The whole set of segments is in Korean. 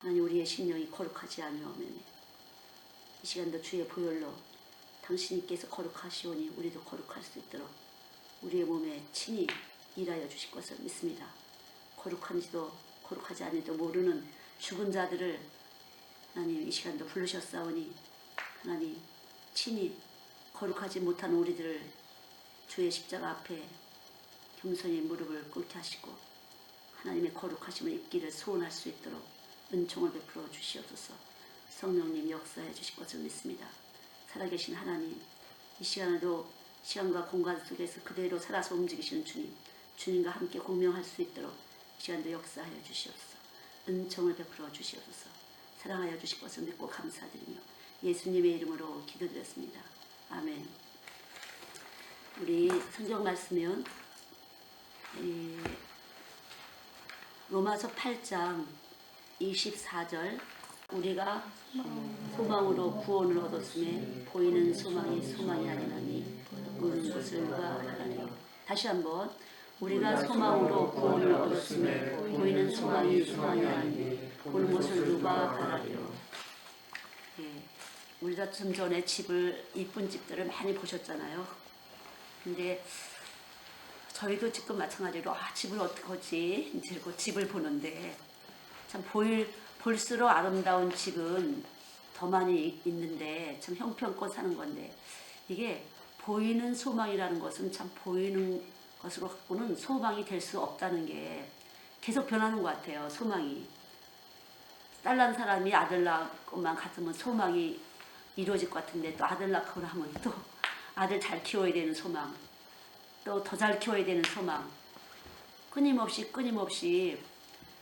하나님 우리의 심령이 거룩하지 아니하면 이 시간도 주의 보혈로 당신께서 거룩하시오니 우리도 거룩할 수 있도록 우리의 몸에 친히 일하여 주실 것을 믿습니다. 거룩한지도 거룩하지 않은지도 모르는 죽은 자들을 하나님 이 시간도 부르셨사오니 하나님 친히 거룩하지 못한 우리들을 주의 십자가 앞에 겸손히 무릎을 꿇게 하시고 하나님의 거룩하심을 입기를 소원할 수 있도록 은총을 베풀어 주시옵소서. 성령님 역사해 주실 것을 믿습니다. 살아계신 하나님, 이 시간에도 시간과 공간 속에서 그대로 살아서 움직이시는 주님, 주님과 함께 공명할 수 있도록 이 시간도 역사하여 주시옵소서. 은총을 베풀어 주시옵소서. 사랑하여 주실 것을 믿고 감사드리며 예수님의 이름으로 기도드렸습니다. 아멘. 우리 성경 말씀은 로마서 8장 24절 우리가 소망으로 구원을 얻었음에 보이는 소망이 소망이 아니나니 보이는 것을 누가 바라리요. 다시 한번 우리가 소망으로 구원을 얻었음에 보이는 소망이 소망이 아니니 보이는 것을 누가 바라리요. 우리가 좀 전에 집을 이쁜 집들을 많이 보셨잖아요. 근데 저희도 지금 마찬가지로 집을 어떻게 하지? 이제 집을 보는데 참 볼수록 아름다운 집은 더 많이 있는데 참 형편껏 사는 건데 이게 보이는 소망이라는 것은 참 보이는 것으로 갖고는 소망이 될 수 없다는 게 계속 변하는 것 같아요. 소망이 딸 난 사람이 아들 낳고만 같으면 소망이 이루어질 것 같은데 또 아들 낳고 나면 또 아들 잘 키워야 되는 소망, 또 더 잘 키워야 되는 소망, 끊임없이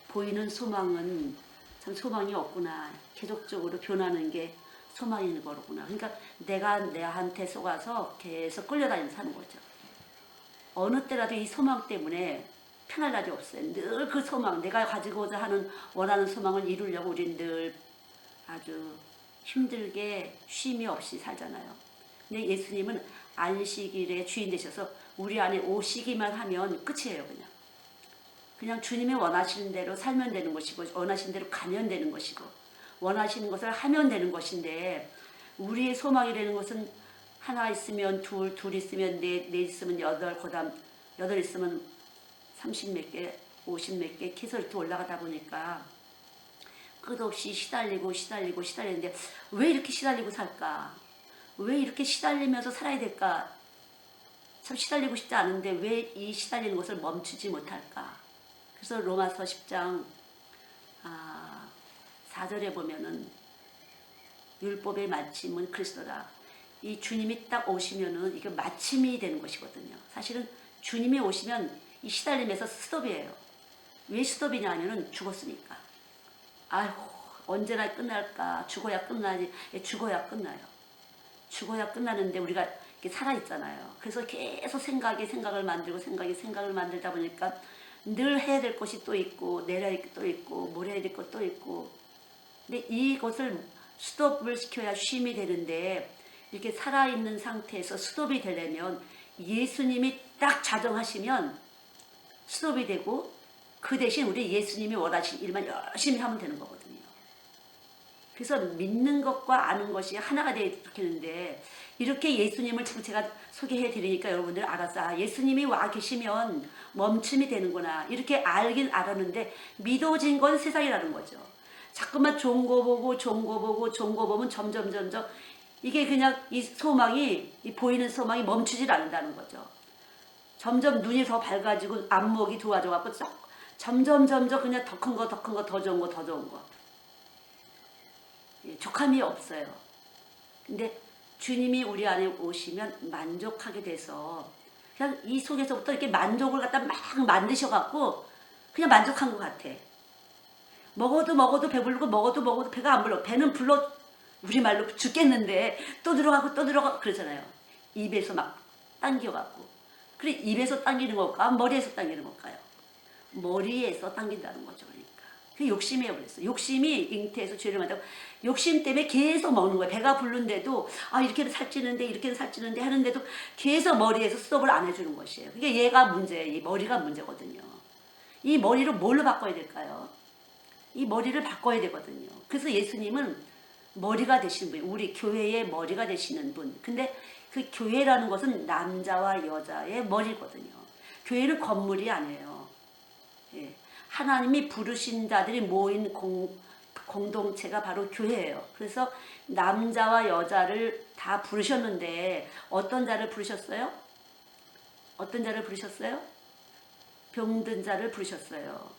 보이는 소망은 참 소망이 없구나. 계속적으로 변하는 게 소망인 거구나. 그러니까 내가 내한테 속아서 계속 끌려다니면서 사는 거죠. 어느 때라도 이 소망 때문에 편할 날이 없어요. 늘 그 소망, 내가 가지고자 하는 원하는 소망을 이루려고 우리는 늘 아주 힘들게 쉼이 없이 살잖아요. 근데 예수님은 안식일의 주인 되셔서 우리 안에 오시기만 하면 끝이에요. 그냥 주님이 원하시는 대로 살면 되는 것이고 원하시는 대로 가면 되는 것이고 원하시는 것을 하면 되는 것인데 우리의 소망이 되는 것은 하나 있으면 둘 있으면 넷 있으면 여덟, 그다음 여덟 있으면 30몇 개, 50몇 개 계속 이렇게 올라가다 보니까 끝없이 시달리는데 왜 이렇게 시달리고 살까? 왜 이렇게 시달리면서 살아야 될까? 참 시달리고 싶지 않은데 왜 이 시달리는 것을 멈추지 못할까? 그래서 로마서 10장 4절에 보면은 율법의 마침은 그리스도다. 이 주님이 딱 오시면은 이게 마침이 되는 것이거든요. 사실은 주님이 오시면 이 시달림에서 스톱이에요. 왜 스톱이냐 하면은 죽었으니까. 아이고 언제나 끝날까? 죽어야 끝나지. 죽어야 끝나요. 죽어야 끝나는데 우리가 이렇게 살아있잖아요. 그래서 계속 생각을 만들다 보니까 늘 해야 될 것이 또 있고 내려야 될 것도 있고 뭘 해야 될 것도 있고 근데 이것을 스톱을 시켜야 쉼이 되는데 이렇게 살아있는 상태에서 스톱이 되려면 예수님이 딱 자정하시면 스톱이 되고 그 대신 우리 예수님이 원하신 일만 열심히 하면 되는 거거든요. 그래서 믿는 것과 아는 것이 하나가 되겠는데 이렇게 예수님을 지금 제가 소개해 드리니까 여러분들 알았어. 예수님이 와 계시면 멈춤이 되는구나. 이렇게 알긴 알았는데 믿어진 건 세상이라는 거죠. 자꾸만 좋은 거 보고 보면 점점 이게 그냥 이 소망이 이 보이는 소망이 멈추질 않는다는 거죠. 점점 눈이 더 밝아지고 안목이 좋아져 갖고 점점 그냥 더 큰 거 더 좋은 거 족함이 없어요. 근데 주님이 우리 안에 오시면 만족하게 돼서 그냥 이 속에서부터 이렇게 만족을 갖다 막 만드셔갖고 그냥 만족한 것 같아. 먹어도 배부르고 먹어도 배가 안 불러. 배는 불러 우리말로 죽겠는데 또 들어가고 그러잖아요. 입에서 막 당겨갖고. 그래 입에서 당기는 걸까? 머리에서 당기는 걸까요? 머리에서 당긴다는 거죠. 그 욕심이에요. 그랬어. 욕심이 잉태해서 죄를 만들고 욕심 때문에 계속 먹는 거예요. 배가 부른데도 이렇게는 살찌는데 하는데도 계속 머리에서 스톱을 안 해주는 것이에요. 그게 얘가 문제예요. 이 머리가 문제거든요. 이 머리를 뭘로 바꿔야 될까요? 이 머리를 바꿔야 되거든요. 그래서 예수님은 머리가 되시는 분, 우리 교회의 머리가 되시는 분. 근데 그 교회라는 것은 남자와 여자의 머리거든요. 교회는 건물이 아니에요. 예. 하나님이 부르신 자들이 모인 공동체가 바로 교회예요. 그래서 남자와 여자를 다 부르셨는데 어떤 자를 부르셨어요? 어떤 자를 부르셨어요? 병든 자를 부르셨어요.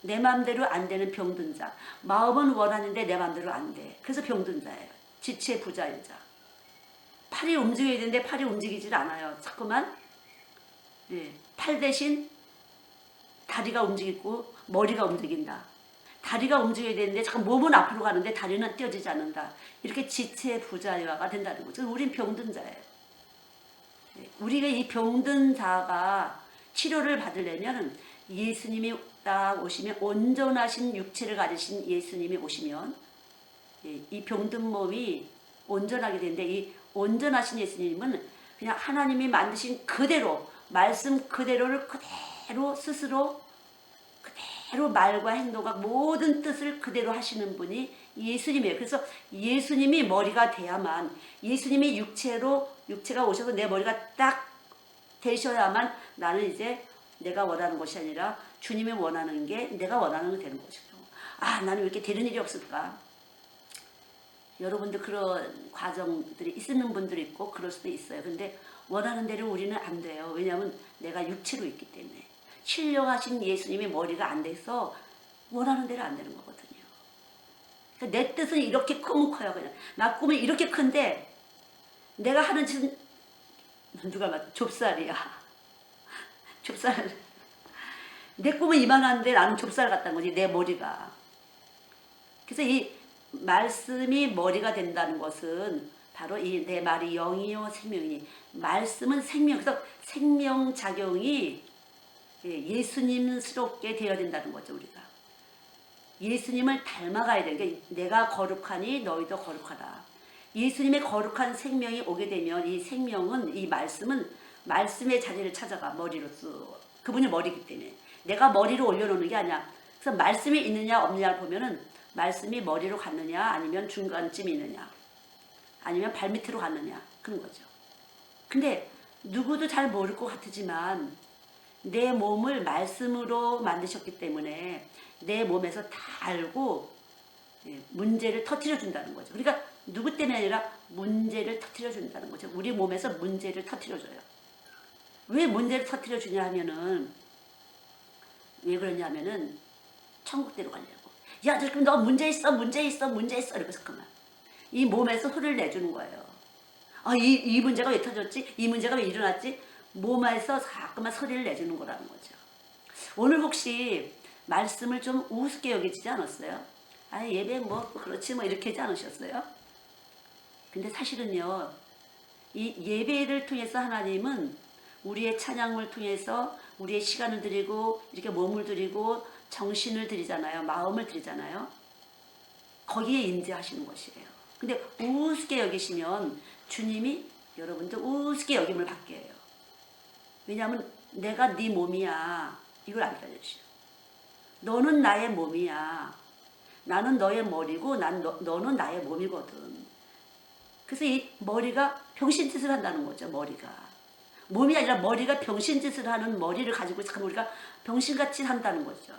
내 마음대로 안 되는 병든 자. 마음은 원하는데 내 마음대로 안 돼. 그래서 병든 자예요. 지체 부자유자. 팔이 움직여야 되는데 팔이 움직이질 않아요. 자꾸만 예, 팔 대신 다리가 움직이고 머리가 움직인다. 다리가 움직여야 되는데 잠깐 몸은 앞으로 가는데 다리는 띄어지지 않는다. 이렇게 지체 부자유가 된다는 거죠. 우린 병든 자예요. 우리가 이 병든 자가 치료를 받으려면 예수님이 딱 오시면 온전하신 육체를 가지신 예수님이 오시면 이 병든 몸이 온전하게 되는데 이 온전하신 예수님은 그냥 하나님이 만드신 그대로 말씀 그대로를 그대로 스스로 그대로 말과 행동과 모든 뜻을 그대로 하시는 분이 예수님이에요. 그래서 예수님이 머리가 돼야만 예수님이 육체가 오셔서 내 머리가 딱 되셔야만 나는 이제 내가 원하는 것이 아니라 주님이 원하는 게 내가 원하는 게 되는 것이죠. 아, 나는 왜 이렇게 되는 일이 없을까? 여러분들 그런 과정들이 있는 분들이 있고 그럴 수도 있어요. 근데 원하는 대로 우리는 안 돼요. 왜냐하면 내가 육체로 있기 때문에. 신령하신 예수님의 머리가 안 돼서 원하는 대로 안 되는 거거든요. 그러니까 내 뜻은 이렇게 크면 커요. 그냥 나 꿈이 이렇게 큰데 내가 하는 짓은 누가 말해? 좁쌀이야. 좁쌀. 내 꿈은 이만한데 나는 좁쌀 같다는 거지. 내 머리가. 그래서 이 말씀이 머리가 된다는 것은 바로 이 내 말이 영이요 생명이니 말씀은 생명. 그래서 생명작용이 예수님스럽게 되어야 된다는 거죠. 우리가 예수님을 닮아가야 돼. 그러니까 내가 거룩하니 너희도 거룩하라. 예수님의 거룩한 생명이 오게 되면 이 생명은 이 말씀은 말씀의 자리를 찾아가 머리로서 그분이 머리이기 때문에 내가 머리로 올려놓는 게 아니야. 그래서 말씀이 있느냐 없느냐를 보면은 말씀이 머리로 갔느냐 아니면 중간쯤 있느냐 아니면 발밑으로 갔느냐 그런 거죠. 근데 누구도 잘 모를 것 같지만 내 몸을 말씀으로 만드셨기 때문에 내 몸에서 다 알고 문제를 터뜨려 준다는 거죠. 그러니까 누구 때문에 아니라 문제를 터뜨려 준다는 거죠. 우리 몸에서 문제를 터뜨려 줘요. 왜 문제를 터뜨려 주냐 하면은 왜 그러냐 하면은 천국대로 가려고. 야, 지금 너 문제 있어. 이러면서 그만. 이 몸에서 소리를 내주는 거예요. 아, 이 문제가 왜 터졌지? 이 문제가 왜 일어났지? 몸에서 자꾸만 소리를 내주는 거라는 거죠. 오늘 혹시 말씀을 좀 우습게 여기지 않았어요? 아, 예배 뭐 그렇지 뭐 이렇게 하지 않으셨어요? 근데 사실은요, 이 예배를 통해서 하나님은 우리의 찬양을 통해서 우리의 시간을 드리고 이렇게 몸을 드리고 정신을 드리잖아요. 마음을 드리잖아요. 거기에 임재하시는 것이에요. 근데 우습게 여기시면 주님이 여러분들 우습게 여김을 받게 해요. 왜냐하면 내가 네 몸이야. 이걸 알려주시오. 너는 나의 몸이야. 나는 너의 머리고 너는 나의 몸이거든. 그래서 이 머리가 병신짓을 한다는 거죠. 머리가. 몸이 아니라 머리가 병신짓을 하는 머리를 가지고 참 우리가 병신같이 한다는 거죠.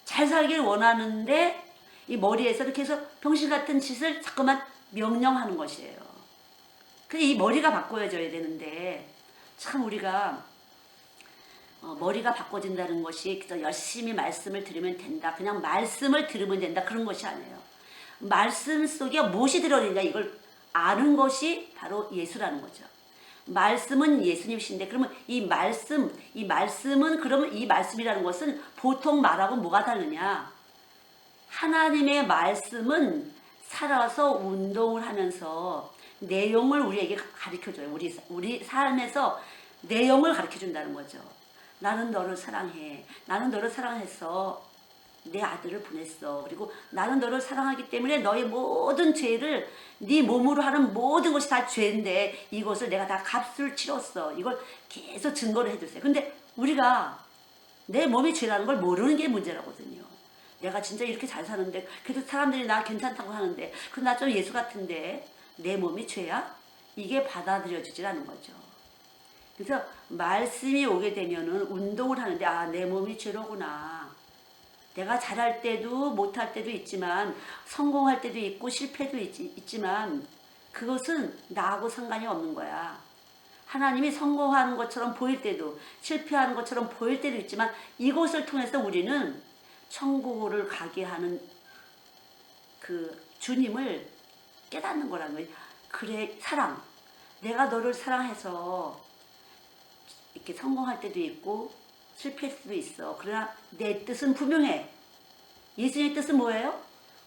잘 살길 원하는데 이 머리에서 이렇게 해서 병신같은 짓을 자꾸만 명령하는 것이에요. 근데 이 머리가 바꿔져야 되는데 참 우리가 머리가 바꿔진다는 것이 열심히 말씀을 들으면 된다. 그냥 말씀을 들으면 된다. 그런 것이 아니에요. 말씀 속에 무엇이 들어있냐 이걸 아는 것이 바로 예수라는 거죠. 말씀은 예수님이신데 그러면 이 말씀은 그러면 이 말씀이라는 것은 보통 말하고 뭐가 다르냐? 하나님의 말씀은 살아서 운동을 하면서 내용을 우리에게 가르쳐줘요. 우리 삶에서 내용을 가르쳐준다는 거죠. 나는 너를 사랑해. 나는 너를 사랑해서 내 아들을 보냈어. 그리고 나는 너를 사랑하기 때문에 너의 모든 죄를 네 몸으로 하는 모든 것이 다 죄인데 이것을 내가 다 값을 치렀어. 이걸 계속 증거를 해주세요. 근데 우리가 내 몸이 죄라는 걸 모르는 게 문제라거든요. 내가 진짜 이렇게 잘 사는데 그래도 사람들이 나 괜찮다고 하는데 그 나 좀 예수 같은데 내 몸이 죄야? 이게 받아들여지질 않는 거죠. 그래서 말씀이 오게 되면은 운동을 하는데 아, 내 몸이 죄로구나. 내가 잘할 때도 못할 때도 있지만 성공할 때도 있고 실패도 있지만 그것은 나하고 상관이 없는 거야. 하나님이 성공하는 것처럼 보일 때도 실패하는 것처럼 보일 때도 있지만 이것을 통해서 우리는 천국을 가게 하는 그 주님을 깨닫는 거라는 거예요. 그래, 사랑. 내가 너를 사랑해서 이렇게 성공할 때도 있고 실패할 수도 있어. 그러나 내 뜻은 분명해. 예수님의 뜻은 뭐예요?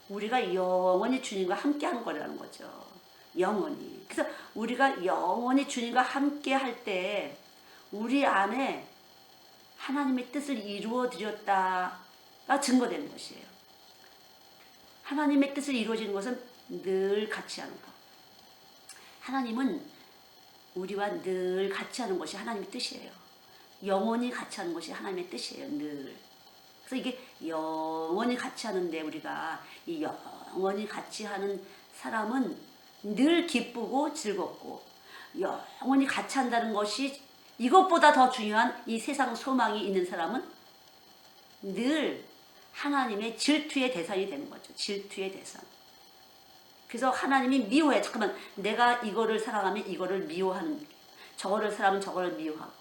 우리가 영원히 주님과 함께하는 거라는 거죠. 영원히. 그래서 우리가 영원히 주님과 함께 할 때 우리 안에 하나님의 뜻을 이루어 드렸다가 증거되는 것이에요. 하나님의 뜻을 이루어지는 것은 늘 같이 하는 것. 하나님은 우리와 늘 같이 하는 것이 하나님의 뜻이에요. 영원히 같이 하는 것이 하나님의 뜻이에요. 늘. 그래서 이게 영원히 같이 하는데 우리가 이 영원히 같이 하는 사람은 늘 기쁘고 즐겁고 영원히 같이 한다는 것이 이것보다 더 중요한 이 세상 소망이 있는 사람은 늘 하나님의 질투의 대상이 되는 거죠. 질투의 대상. 그래서 하나님이 미워해. 잠깐만, 내가 이거를 사랑하면 이거를 미워하는, 저거를 사랑하면 저거를 미워하고.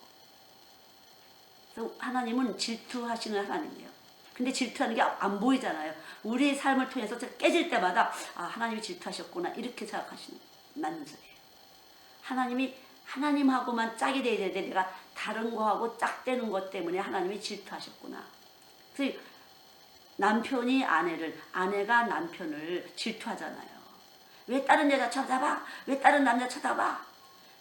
그래서 하나님은 질투하시는 하나님이에요. 근데 질투하는 게 안 보이잖아요. 우리의 삶을 통해서 깨질 때마다 아, 하나님이 질투하셨구나 이렇게 생각하시는 맞는 소리예요. 하나님이 하나님하고만 짝이 돼야 되는데 내가 다른 거하고 짝되는 것 때문에 하나님이 질투하셨구나. 그래서 남편이 아내를, 아내가 남편을 질투하잖아요. 왜 다른 여자 쳐다봐? 왜 다른 남자 쳐다봐?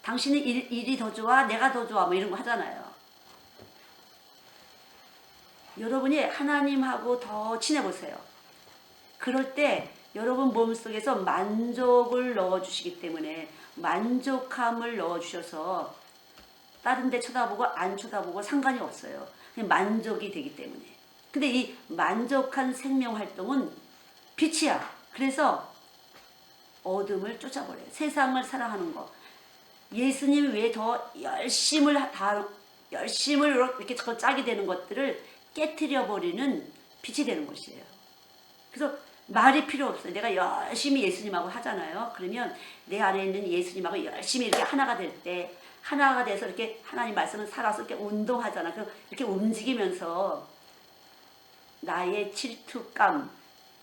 당신이 일이 더 좋아? 내가 더 좋아? 뭐 이런 거 하잖아요. 여러분이 하나님하고 더 친해보세요. 그럴 때 여러분 몸속에서 만족을 넣어주시기 때문에 만족함을 넣어주셔서 다른 데 쳐다보고 안 쳐다보고 상관이 없어요. 그냥 만족이 되기 때문에. 근데 이 만족한 생명활동은 빛이야. 그래서 어둠을 쫓아버려요. 세상을 사랑하는 거. 예수님이 왜 더 열심을 이렇게 짝이 되는 것들을 깨트려버리는 빛이 되는 것이에요. 그래서 말이 필요 없어요. 내가 열심히 예수님하고 하잖아요. 그러면 내 안에 있는 예수님하고 열심히 이렇게 하나가 될 때, 하나가 돼서 이렇게 하나님 말씀을 살아서 이렇게 운동하잖아. 그럼 이렇게 움직이면서 나의 질투감,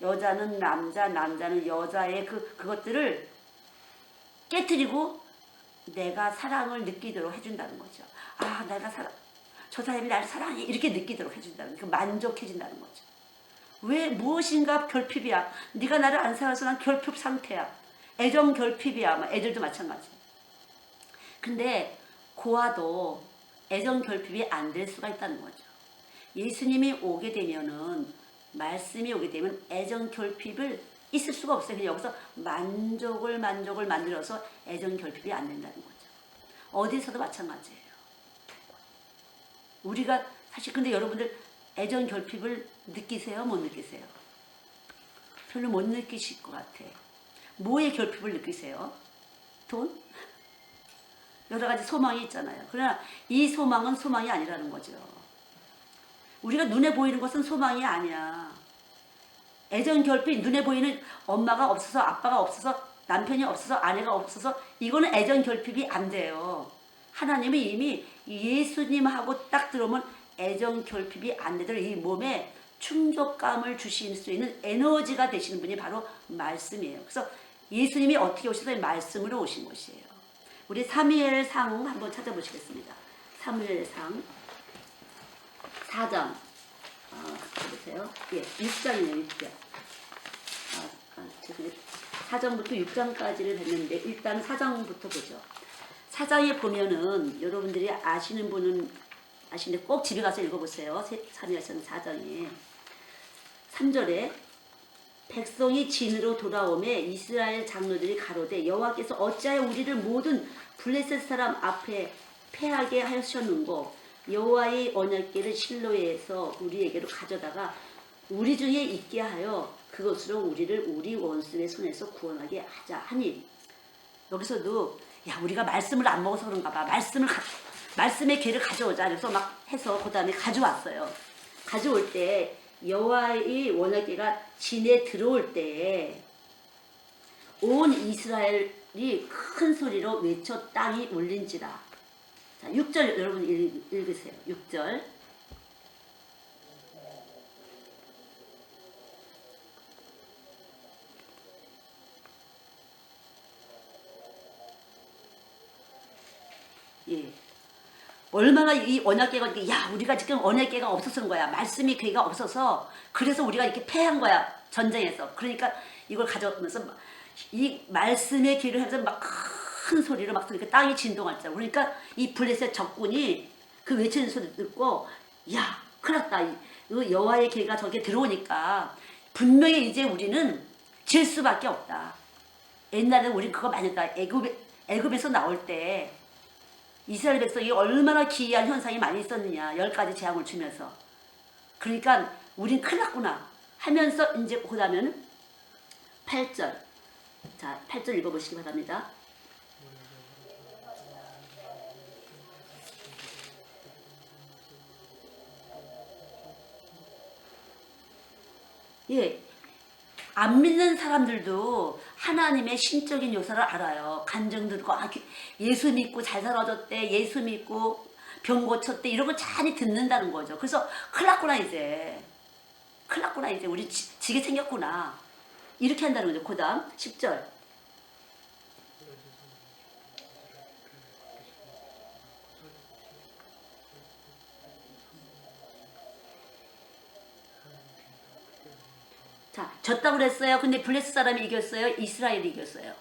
여자는 남자, 남자는 여자의 그것들을 깨트리고 내가 사랑을 느끼도록 해준다는 거죠. 아, 저 사람이 나를 사랑해. 이렇게 느끼도록 해준다는 거죠. 만족해진다는 거죠. 왜 무엇인가 결핍이야. 네가 나를 안 사랑해서 난 결핍 상태야. 애정 결핍이야. 애들도 마찬가지. 근데 고아도 애정 결핍이 안 될 수가 있다는 거죠. 예수님이 오게 되면은 말씀이 오게 되면 애정 결핍을 있을 수가 없어요. 그냥 여기서 만족을 만들어서 애정 결핍이 안 된다는 거죠. 어디서도 마찬가지예요. 우리가 사실 근데 여러분들 애정 결핍을 느끼세요? 못 느끼세요? 별로 못 느끼실 것 같아. 뭐의 결핍을 느끼세요? 돈? 여러 가지 소망이 있잖아요. 그러나 이 소망은 소망이 아니라는 거죠. 우리가 눈에 보이는 것은 소망이 아니야. 애정 결핍, 눈에 보이는 엄마가 없어서 아빠가 없어서 남편이 없어서 아내가 없어서 이거는 애정 결핍이 안 돼요. 하나님은 이미 예수님하고 딱 들어오면 애정 결핍이 안 되도록 이 몸에 충족감을 주실 수 있는 에너지가 되시는 분이 바로 말씀이에요. 그래서 예수님이 어떻게 오셔서 말씀으로 오신 것이에요. 우리 사무엘상 한번 찾아보시겠습니다. 사무엘상 4장 보세요. 예, 6장이네요. 6장. 4장부터 6장까지를 했는데 일단 4장부터 보죠. 4장에 보면은 여러분들이 아시는 분은 아시는데 꼭 집에 가서 읽어보세요. 사무엘상 4장에 3절에 백성이 진으로 돌아오매 이스라엘 장로들이 가로되 여호와께서 어찌하여 우리를 모든 블레셋 사람 앞에 패하게 하셨는고 여호와의 언약궤를 실로에서 우리에게로 가져다가 우리 중에 있게 하여 그것으로 우리를 우리 원수의 손에서 구원하게 하자 하니, 여기서도 야 우리가 말씀을 안 먹어서 그런가 봐. 말씀의 괴를 가져오자. 그래서 막 해서 그 다음에 가져왔어요. 가져올 때 여호와의 원약궤가 진에 들어올 때 온 이스라엘이 큰 소리로 외쳐 땅이 울린지라. 자, 6절 여러분 읽으세요. 6절. 예. 얼마나 이 언약궤가, 야 우리가 지금 언약궤가 없어서 그런 거야. 말씀이 괴가 없어서 그래서 우리가 이렇게 패한 거야. 전쟁에서. 그러니까 이걸 가져오면서 이 말씀의 귀를 하면서 막 큰 소리로 막 그러니까 땅이 진동할 때, 그러니까 이 블레셋 적군이 그 외치는 소리 듣고 야 큰일 났다. 여호와의 귀가 저게 들어오니까 분명히 이제 우리는 질 수밖에 없다. 옛날에 우린 그거 많이 했다. 애굽에서 나올 때 이스라엘 백성이 얼마나 기이한 현상이 많이 있었느냐. 10가지 재앙을 주면서. 그러니까 우린 큰일 났구나 하면서 이제 그다음에는 8절. 자, 8절 읽어보시기 바랍니다. 예, 안 믿는 사람들도 하나님의 신적인 요소를 알아요. 간증 듣고 예수 믿고 잘 살아졌대, 예수 믿고 병 고쳤대, 이런 거 잘 듣는다는 거죠. 그래서 큰일 났구나 이제. 큰일 났구나 이제. 우리 지게 생겼구나. 이렇게 한다는 거죠. 그 다음 10절. 자, 졌다고 그랬어요. 근데 블레셋 사람이 이겼어요? 이스라엘이 이겼어요?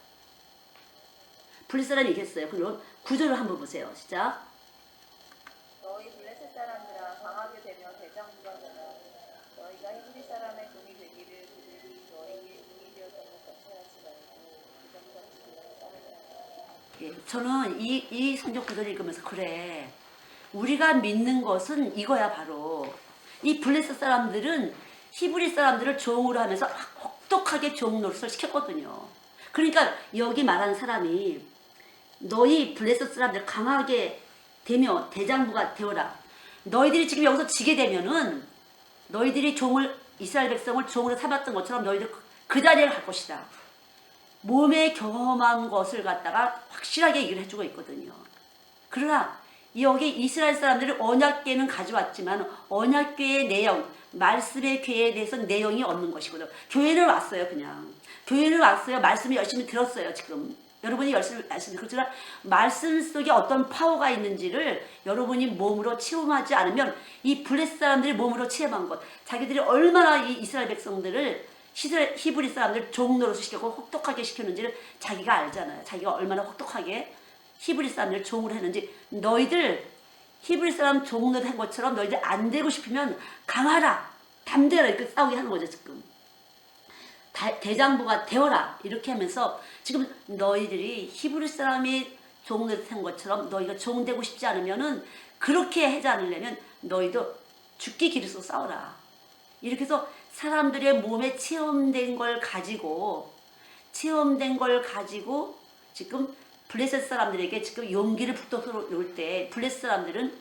블레셋 사람이 이겼어요. 그럼 9절을 한번 보세요. 시작. 너희 블레셋 사람들아 강하게 되며 대장부가 되라. 너희가 히브리 사람의 종이 되기를 그들이 너희에게 종이 되었던 것 같이 하지 말고 부정같이 그들을 따르라. 예, 저는 이 성경 구절을 읽으면서 그래. 우리가 믿는 것은 이거야 바로. 이 블레셋 사람들은 히브리 사람들을 종으로 하면서 혹독하게 종 노릇을 시켰거든요. 그러니까 여기 말하는 사람이 너희 블레셋 사람들 강하게 되며 대장부가 되어라. 너희들이 지금 여기서 지게 되면은 너희들이 이스라엘 백성을 종으로 삼았던 것처럼 너희들 그 자리에 갈 것이다. 몸에 경험한 것을 갖다가 확실하게 얘기를 해주고 있거든요. 그러나 여기 이스라엘 사람들이 언약궤는 가져왔지만 언약궤의 내용, 말씀의 궤에 대해서 내용이 없는 것이거든요. 교회는 왔어요. 그냥 교회는 왔어요. 말씀을 열심히 들었어요. 지금 여러분이 열심히 그렇지만 말씀 속에 어떤 파워가 있는지를 여러분이 몸으로 체험하지 않으면, 이 블레셋 사람들이 몸으로 체험한 것, 자기들이 얼마나 이 이스라엘 백성들을 히브리 사람들 종노릇을 시키고 혹독하게 시켰는지를 자기가 알잖아요. 자기가 얼마나 혹독하게 히브리 사람들을 종으로 했는지. 너희들 히브리 사람 종노릇 한 것처럼 너희들 안 되고 싶으면 강하라, 담대라, 이렇게 싸우게 하는 거죠. 지금 대장부가 되어라 이렇게 하면서 지금 너희들이 히브리 사람이 종노릇 한 것처럼 너희가 종되고 싶지 않으면은, 그렇게 하지 않으려면 너희도 죽기 길에서 싸워라. 이렇게 해서 사람들의 몸에 체험된 걸 가지고 지금 블레셋 사람들에게 지금 용기를 북돋을 때 블레셋 사람들은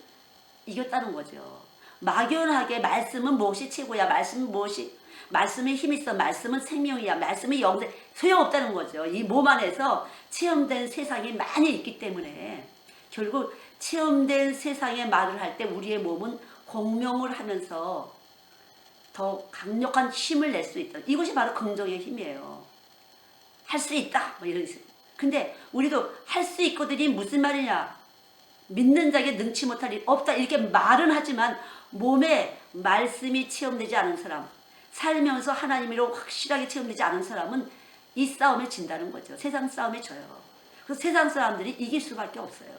이겼다는 거죠. 막연하게 말씀은 무엇이 최고야, 말씀은 무엇이, 말씀에 힘이 있어, 말씀은 생명이야, 말씀이 영생, 소용없다는 거죠. 이 몸 안에서 체험된 세상이 많이 있기 때문에 결국 체험된 세상의 말을 할 때 우리의 몸은 공명을 하면서 더 강력한 힘을 낼 수 있다. 이것이 바로 긍정의 힘이에요. 할 수 있다, 뭐 이런. 근데 우리도 할 수 있거든이 무슨 말이냐? 믿는 자에게 능치 못할 일 없다, 이렇게 말은 하지만 몸에 말씀이 체험되지 않은 사람, 살면서 하나님으로 확실하게 체험되지 않은 사람은 이 싸움에 진다는 거죠. 세상 싸움에 져요. 그래서 세상 사람들이 이길 수밖에 없어요.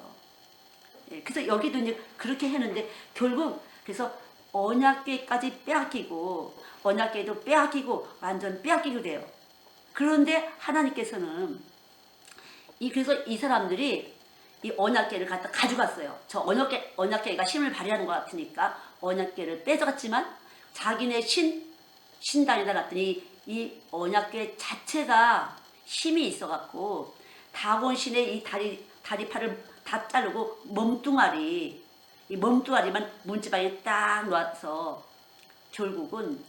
예, 그래서 여기도 이제 그렇게 했는데 결국 그래서 언약궤까지 빼앗기고, 언약궤도 빼앗기고, 완전 빼앗기게 돼요. 그런데 하나님께서는 그래서 이 사람들이 이 언약궤를 갖다 가져갔어요. 저 언약궤가 힘을 발휘하는 것 같으니까 언약궤를 뺏어갔지만 자기네 신 신당에다 놨더니 이 언약궤 자체가 힘이 있어갖고 다곤신의 이 다리팔을 다 자르고 몸뚱아리, 이 몸뚱아리만 문지방에 딱 놔서 결국은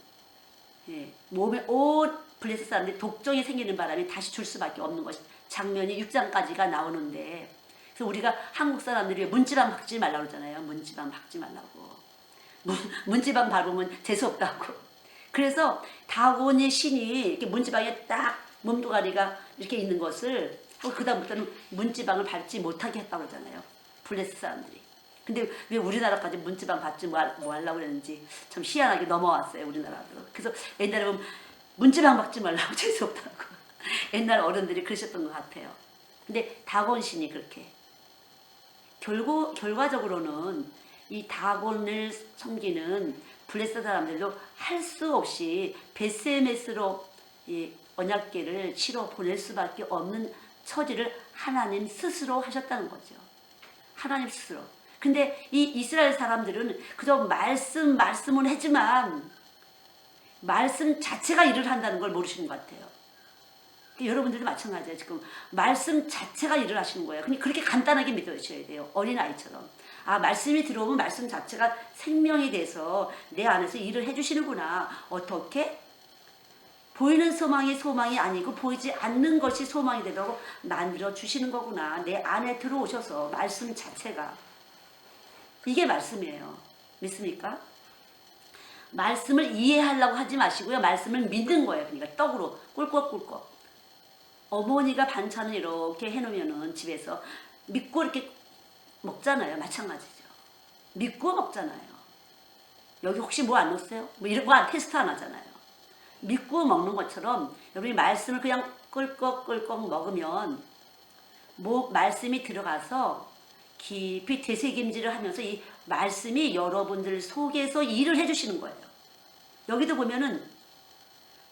몸에 온 블레셋 사람들이 독종이 생기는 바람에 다시 줄 수밖에 없는 것이 장면이 6장까지가 나오는데, 그래서 우리가 한국 사람들이 문지방 박지 말라고 그러잖아요. 문지방 박지 말라고. 문지방 밟으면 재수없다고. 그래서 다곤의 신이 이렇게 문지방에 딱 몸뚱아리가 이렇게 있는 것을 그 다음부터는 문지방을 밟지 못하게 했다고 그러잖아요. 블레셋 사람들이. 근데 왜 우리나라까지 문지방 밟지 뭐 하려고 그랬는지 참 희한하게 넘어왔어요. 우리나라도. 그래서 옛날에 보면 문지방 밟지 말라고 재수없다고 옛날 어른들이 그러셨던 것 같아요. 근데 다곤신이 그렇게 결과적으로는 이 다곤을 섬기는 블레셋 사람들도 할 수 없이 베스메스로 이 언약궤를 치러 보낼 수밖에 없는 처지를 하나님 스스로 하셨다는 거죠. 하나님 스스로. 근데 이 이스라엘 사람들은 그저 말씀은 하지만 말씀 자체가 일을 한다는 걸 모르시는 것 같아요. 여러분들도 마찬가지예요. 지금 말씀 자체가 일을 하시는 거예요. 그렇게 간단하게 믿으셔야 돼요. 어린아이처럼. 아, 말씀이 들어오면 말씀 자체가 생명이 돼서 내 안에서 일을 해주시는구나. 어떻게? 보이는 소망이 아니고 보이지 않는 것이 소망이 되도록 만들어 주시는 거구나. 내 안에 들어오셔서 말씀 자체가. 이게 말씀이에요. 믿습니까? 말씀을 이해하려고 하지 마시고요. 말씀을 믿는 거예요. 그러니까 떡으로 꿀꺽꿀꺽. 어머니가 반찬을 이렇게 해놓으면은 집에서 믿고 이렇게 먹잖아요. 마찬가지죠. 믿고 먹잖아요. 여기 혹시 뭐 안 넣었어요? 뭐 이런 거 테스트 안 하잖아요. 믿고 먹는 것처럼 여러분이 말씀을 그냥 꿀꺽꿀꺽 먹으면 말씀이 들어가서 깊이 되새김질을 하면서 이 말씀이 여러분들 속에서 일을 해주시는 거예요. 여기도 보면은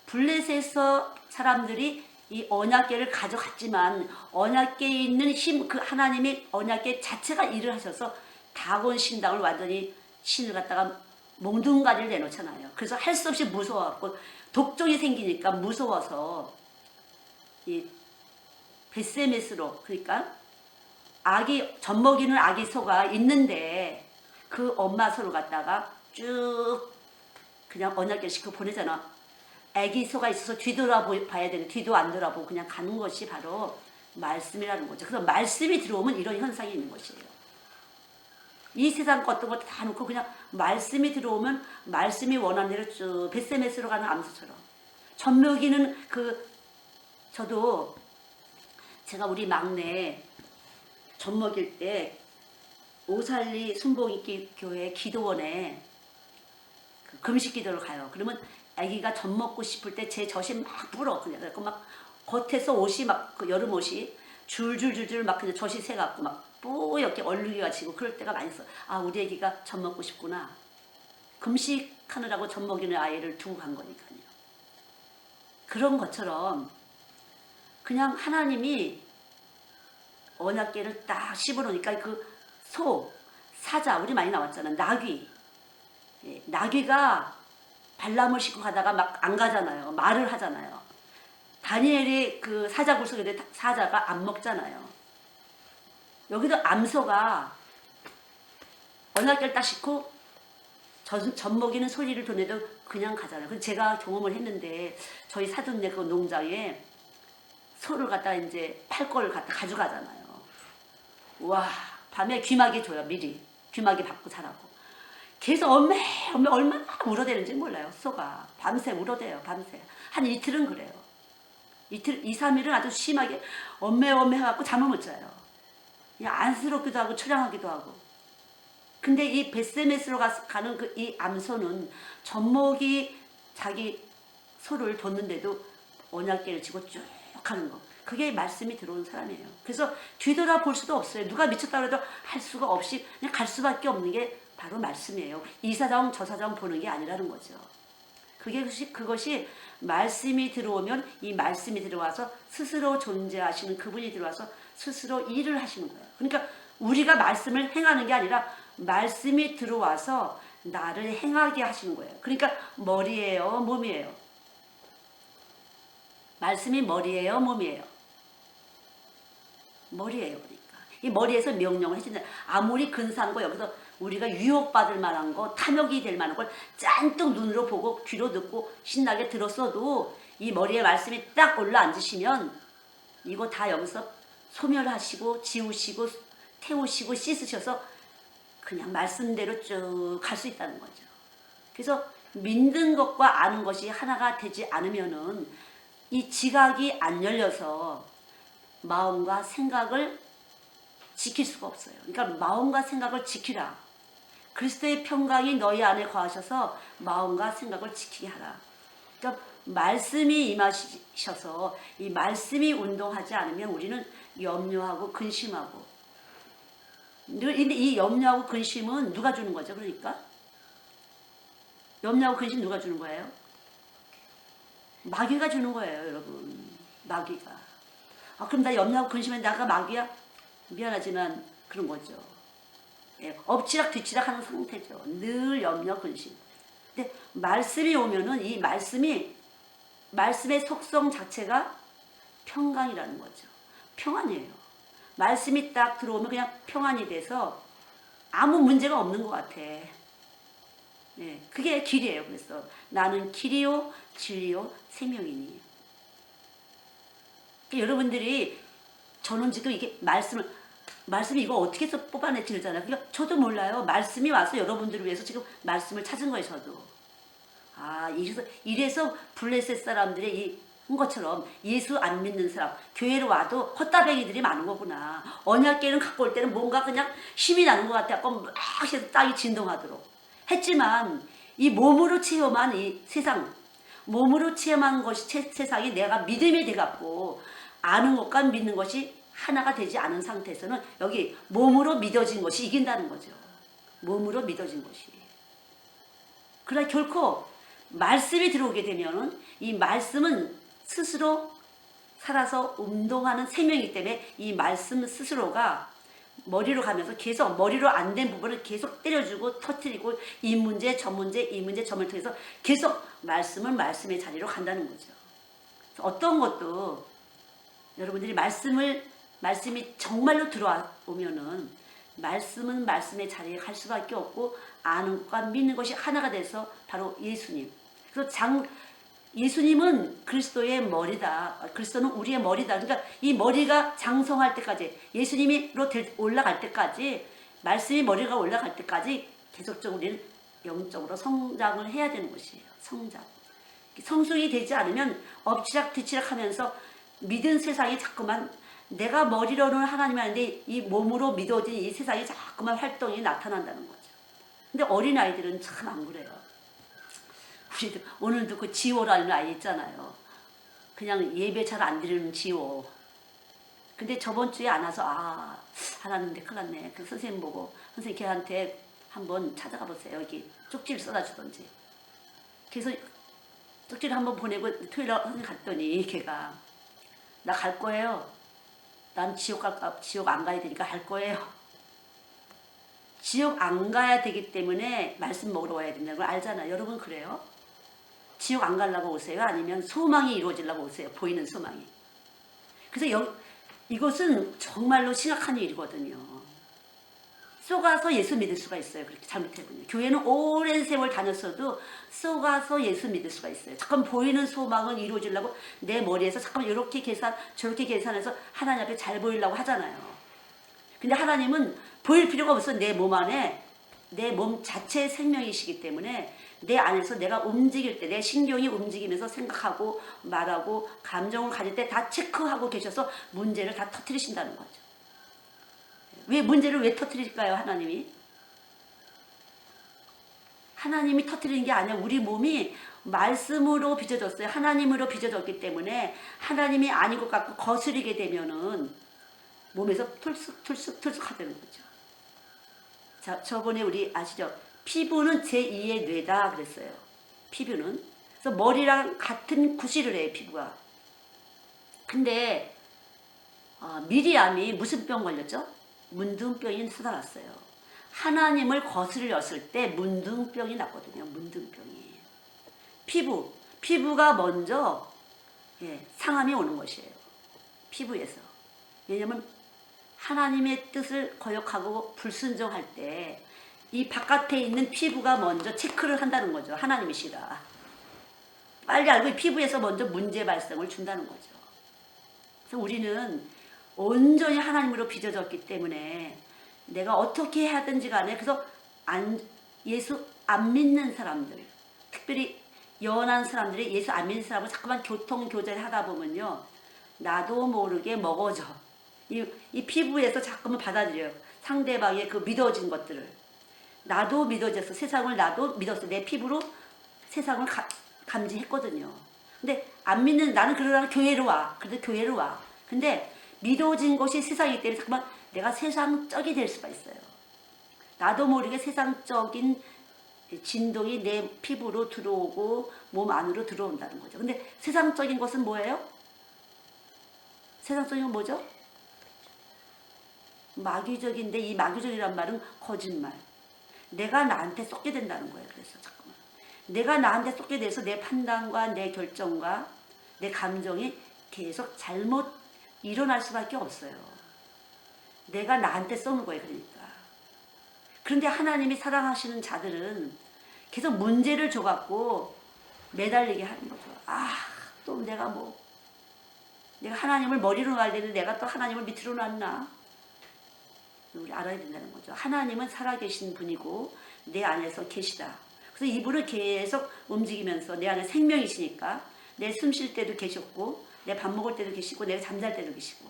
블레셋에서 사람들이 이 언약궤를 가져갔지만 언약궤에 있는 힘, 그 하나님의 언약궤 자체가 일을 하셔서 다곤 신당을 완전히 신을 갖다가 몽둥가리를 내놓잖아요. 그래서 할 수 없이 무서워갖고 독종이 생기니까 무서워서 이 베스메스로, 그러니까 젖먹이는 아기 소가 있는데 그 엄마 소를 갖다가 쭉 그냥 언약궤 시켜 보내잖아. 아기 소가 있어서 뒤돌아봐야 되는, 뒤도 안 돌아보고 그냥 가는 것이 바로 말씀이라는 거죠. 그래서 말씀이 들어오면 이런 현상이 있는 것이에요. 이 세상 어떤 것 다 놓고 그냥 말씀이 들어오면 말씀이 원하는 대로 쭉 베스메스로 가는 암소처럼. 젖먹이는 저도 제가 우리 막내 젖먹일 때 오살리 순복이 교회 기도원에 금식 기도를 가요. 그러면 아기가 젖 먹고 싶을 때 제 젖이 막 불어. 그냥 막 겉에서 옷이 막 여름 옷이 줄줄줄줄 막 그냥 젖이 새갖고 막 뿌옇게 얼룩이가 지고 그럴 때가 많이 있어. 아, 우리 아기가 젖 먹고 싶구나. 금식하느라고 젖 먹이는 아이를 두고 간 거니까요. 그런 것처럼 그냥 하나님이 언약궤를 딱 씹어놓으니까 사자, 우리 많이 나왔잖아. 나귀. 나귀가 발람을 싣고 가다가 막 안 가잖아요. 말을 하잖아요. 다니엘이 그 사자 굴속에 사자가 안 먹잖아요. 여기도 암소가 언약궤를 딱 싣고 젖 먹이는 소리를 도내도 그냥 가잖아요. 그래서 제가 경험을 했는데 저희 사돈네 그 농장에 소를 갖다 이제 팔 걸 갖다 가져가잖아요. 와, 밤에 귀마개 줘요. 미리 귀마개 받고 자라고. 계속 얼마나 울어대는지 몰라요. 소가 밤새 울어대요. 밤새 한 이틀은 그래요. 이틀 2, 3일은 아주 심하게 해갖고 잠을 못 자요. 그냥 안쓰럽기도 하고 처량하기도 하고. 근데 이 베스메스로 가는 이 암소는 젖먹이 자기 소를 뒀는데도 언약궤를 지고 쭉 하는 거. 그게 말씀이 들어온 사람이에요. 그래서 뒤돌아볼 수도 없어요. 누가 미쳤다고 해도 할 수가 없이 그냥 갈 수밖에 없는 게 바로 말씀이에요. 이 사정 저 사정 보는 게 아니라는 거죠. 그것이 말씀이 들어오면 이 말씀이 들어와서 스스로 존재하시는 그분이 들어와서 스스로 일을 하시는 거예요. 그러니까 우리가 말씀을 행하는 게 아니라 말씀이 들어와서 나를 행하게 하시는 거예요. 그러니까 머리예요, 몸이에요. 말씀이 머리예요, 몸이에요. 머리예요. 그러니까 이 머리에서 명령을 해준다. 아무리 근사한 거 여기서 우리가 유혹받을 만한 거, 탐욕이 될 만한 걸 짠뜩 눈으로 보고 귀로 듣고 신나게 들었어도 이 머리에 말씀이 딱 올라앉으시면 이거 다 여기서 소멸하시고 지우시고 태우시고 씻으셔서 그냥 말씀대로 쭉 갈 수 있다는 거죠. 그래서 믿는 것과 아는 것이 하나가 되지 않으면은 이 지각이 안 열려서 마음과 생각을 지킬 수가 없어요. 그러니까 마음과 생각을 지키라. 그리스도의 평강이 너희 안에 거하셔서 마음과 생각을 지키게 하라. 그러니까 말씀이 임하셔서 이 말씀이 운동하지 않으면 우리는 염려하고 근심하고, 근데 이 염려하고 근심은 누가 주는 거죠? 그러니까 염려하고 근심 누가 주는 거예요? 마귀가 주는 거예요, 여러분. 마귀가. 아, 그럼 나 염려하고 근심했는데 나가 마귀야? 미안하지만 그런 거죠. 예, 엎치락 뒤치락 하는 상태죠. 늘 염려 근심. 근데 말씀이 오면은 이 말씀의 속성 자체가 평강이라는 거죠. 평안이에요. 말씀이 딱 들어오면 그냥 평안이 돼서 아무 문제가 없는 것 같아. 예, 그게 길이에요. 그래서 나는 길이요 진리요 생명이니. 그러니까 여러분들이 저는 지금 이게 말씀이 이거 어떻게 해서 뽑아내 들잖아요. 그러니까 저도 몰라요. 말씀이 와서 여러분들을 위해서 지금 말씀을 찾은 거예요. 저도. 아, 이래서 블레셋 사람들의 한 것처럼 예수 안 믿는 사람, 교회로 와도 헛다뱅이들이 많은 거구나. 언약궤는 갖고 올 때는 뭔가 그냥 힘이 나는 것 같아. 막 해서 땅이 진동하도록 했지만 이 몸으로 체험한 이 세상, 몸으로 체험한 것이 세상이 내가 믿음이 돼갖고 아는 것과 믿는 것이 하나가 되지 않은 상태에서는 여기 몸으로 믿어진 것이 이긴다는 거죠. 몸으로 믿어진 것이. 그러나 결코 말씀이 들어오게 되면 이 말씀은 스스로 살아서 운동하는 생명이기 때문에 이 말씀 스스로가 머리로 가면서 계속 머리로 안 된 부분을 계속 때려주고 터뜨리고 이 문제 저 문제 이 문제 저 문제 통해서 계속 말씀의 자리로 간다는 거죠. 어떤 것도 여러분들이 말씀이 정말로 들어오면은 말씀은 말씀의 자리에 갈 수밖에 없고 아는 것과 믿는 것이 하나가 돼서 바로 예수님. 그래서 예수님은 그리스도의 머리다. 그리스도는 우리의 머리다. 그러니까 이 머리가 장성할 때까지 예수님으로 올라갈 때까지 말씀이 머리가 올라갈 때까지 계속적으로 우리는 영적으로 성장을 해야 되는 것이에요. 성장. 성숙이 되지 않으면 엎치락 뒤치락 하면서 믿은 세상이 자꾸만 내가 머리로는 하나님 하는데 이 몸으로 믿어진 이 세상이 자꾸만 활동이 나타난다는 거죠. 근데 어린아이들은 참 안 그래요. 우리도 오늘도 그 지호라는 아이 있잖아요. 그냥 예배 잘 안 드리는 지호. 근데 저번 주에 안 와서 하나님인데 큰일 났네. 그 선생님 보고 선생님 걔한테 한번 찾아가 보세요. 여기 쪽지를 써다 주던지. 그래서 쪽지를 한번 보내고 토요일에 선생님 갔더니 걔가 나 갈 거예요. 난 지옥 안 가야 되니까 갈 거예요. 지옥 안 가야 되기 때문에 말씀 먹으러 와야 된다는 걸 알잖아요. 여러분 그래요? 지옥 안 가려고 오세요? 아니면 소망이 이루어지려고 오세요? 보이는 소망이. 그래서 이것은 정말로 심각한 일이거든요. 속아서 예수 믿을 수가 있어요. 그렇게 잘못해보면. 교회는 오랜 세월 다녔어도 속아서 예수 믿을 수가 있어요. 잠깐 보이는 소망은 이루어지려고 내 머리에서 잠깐 이렇게 저렇게 계산해서 하나님 앞에 잘 보이려고 하잖아요. 근데 하나님은 보일 필요가 없어. 내 몸 안에 내 몸 자체의 생명이시기 때문에 내 안에서 내가 움직일 때 내 신경이 움직이면서 생각하고 말하고 감정을 가질 때 다 체크하고 계셔서 문제를 다 터뜨리신다는 거죠. 문제를 왜 터뜨릴까요? 하나님이 터뜨리는 게 아니라 우리 몸이 말씀으로 빚어졌어요. 하나님으로 빚어졌기 때문에 하나님이 아닌 것 같고 거스리게 되면은 몸에서 툴쑥 하다는 거죠. 자, 저번에 우리 아시죠? 피부는 제2의 뇌다 그랬어요. 피부는. 그래서 머리랑 같은 구실을 해요, 피부가. 근데 미리암이 무슨 병 걸렸죠? 문둥병이 쏟아났어요. 하나님을 거스렸을 때 문둥병이 났거든요. 문둥병이. 피부가 먼저 상함이 오는 것이에요. 피부에서. 왜냐면 하나님의 뜻을 거역하고 불순종할 때 이 바깥에 있는 피부가 먼저 체크를 한다는 거죠. 하나님이시라. 빨리 알고 이 피부에서 먼저 문제 발생을 준다는 거죠. 그래서 우리는 온전히 하나님으로 빚어졌기 때문에 내가 어떻게 해야든지 간에 그래서 예수 안 믿는 사람들, 특별히 연한 사람들이 예수 안 믿는 사람을 자꾸만 교통교제를 하다 보면요. 나도 모르게 먹어져. 이 피부에서 자꾸만 받아들여요. 상대방의 그 믿어진 것들을. 나도 믿어졌어. 세상을 나도 믿었어. 내 피부로 세상을 감지했거든요. 근데 안 믿는 나는 그러나 교회로 와. 그래도 교회로 와. 근데 믿어진 것이 세상이기 때문에 자꾸만 내가 세상적이 될 수가 있어요. 나도 모르게 세상적인 진동이 내 피부로 들어오고 몸 안으로 들어온다는 거죠. 근데 세상적인 것은 뭐예요? 세상적인 건 뭐죠? 마귀적인데 이 마귀적이란 말은 거짓말. 내가 나한테 쏟게 된다는 거예요. 그래서 잠깐만. 내가 나한테 쏟게 돼서 내 판단과 내 결정과 내 감정이 계속 잘못 일어날 수밖에 없어요. 내가 나한테 쏘는 거예요. 그러니까. 그런데 하나님이 사랑하시는 자들은 계속 문제를 줘갖고 매달리게 하는 거죠. 또 내가 내가 하나님을 머리로 놔야 되는데 내가 또 하나님을 밑으로 놨나? 우리 알아야 된다는 거죠. 하나님은 살아계신 분이고 내 안에서 계시다. 그래서 이분을 계속 움직이면서 내 안에 생명이시니까 내 숨 쉴 때도 계셨고 내 밥 먹을 때도 계시고 내가 잠잘 때도 계시고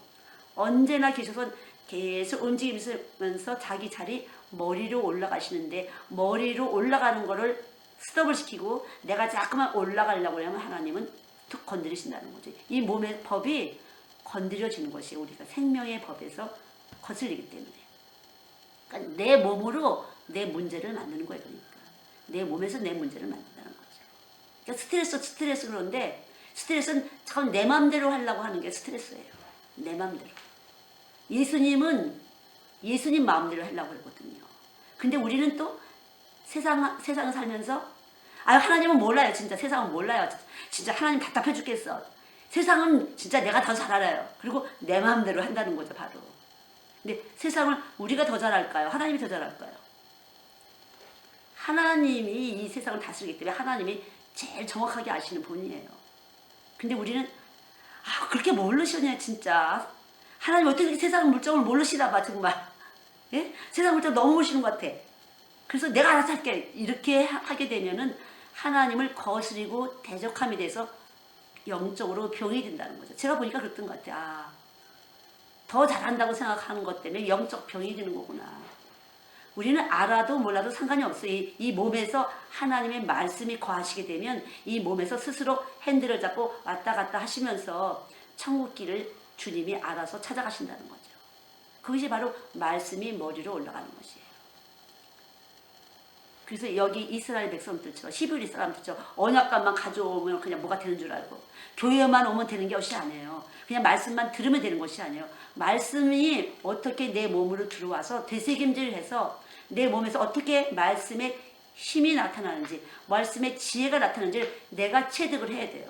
언제나 계셔서 계속 움직이면서 자기 자리 머리로 올라가시는데 머리로 올라가는 거를 스톱을 시키고 내가 자꾸만 올라가려고 하면 하나님은 툭 건드리신다는 거죠. 이 몸의 법이 건드려지는 것이 우리가 생명의 법에서 거슬리기 때문에. 그러니까 내 몸으로 내 문제를 만드는 거예요. 그러니까. 내 몸에서 내 문제를 만든다는 거죠. 그러니까 스트레스 그런데 스트레스는 참 내 마음대로 하려고 하는 게 스트레스예요. 내 마음대로. 예수님 마음대로 하려고 하거든요. 근데 우리는 또 세상을 살면서 하나님은 몰라요. 진짜 세상은 몰라요. 진짜 하나님 답답해 죽겠어. 세상은 진짜 내가 더 잘 알아요. 그리고 내 마음대로 한다는 거죠. 바로. 근데 세상을 우리가 더 잘할까요? 하나님이 더 잘할까요? 하나님이 이 세상을 다스리기 때문에 하나님이 제일 정확하게 아시는 분이에요. 근데 우리는 그렇게 모르시냐 진짜. 하나님 어떻게 세상 물정을 모르시나 봐 정말. 예? 세상 물정 너무 모르시는 것 같아. 그래서 내가 알아서 할게. 이렇게 하게 되면은 하나님을 거스리고 대적함이 돼서 영적으로 병이 된다는 거죠. 제가 보니까 그랬던 것 같아요. 더 잘한다고 생각하는 것 때문에 영적 병이 되는 거구나. 우리는 알아도 몰라도 상관이 없어요. 이 몸에서 하나님의 말씀이 거하시게 되면 이 몸에서 스스로 핸들을 잡고 왔다 갔다 하시면서 천국 길을 주님이 알아서 찾아가신다는 거죠. 그것이 바로 말씀이 머리로 올라가는 것이에요. 그래서 여기 이스라엘 백성들처럼 히브리 사람들처럼 언약관만 가져오면 그냥 뭐가 되는 줄 알고 교회만 오면 되는 것이 아니에요. 그냥 말씀만 들으면 되는 것이 아니에요. 말씀이 어떻게 내 몸으로 들어와서 되새김질을 해서 내 몸에서 어떻게 말씀의 힘이 나타나는지 말씀의 지혜가 나타나는지 내가 체득을 해야 돼요.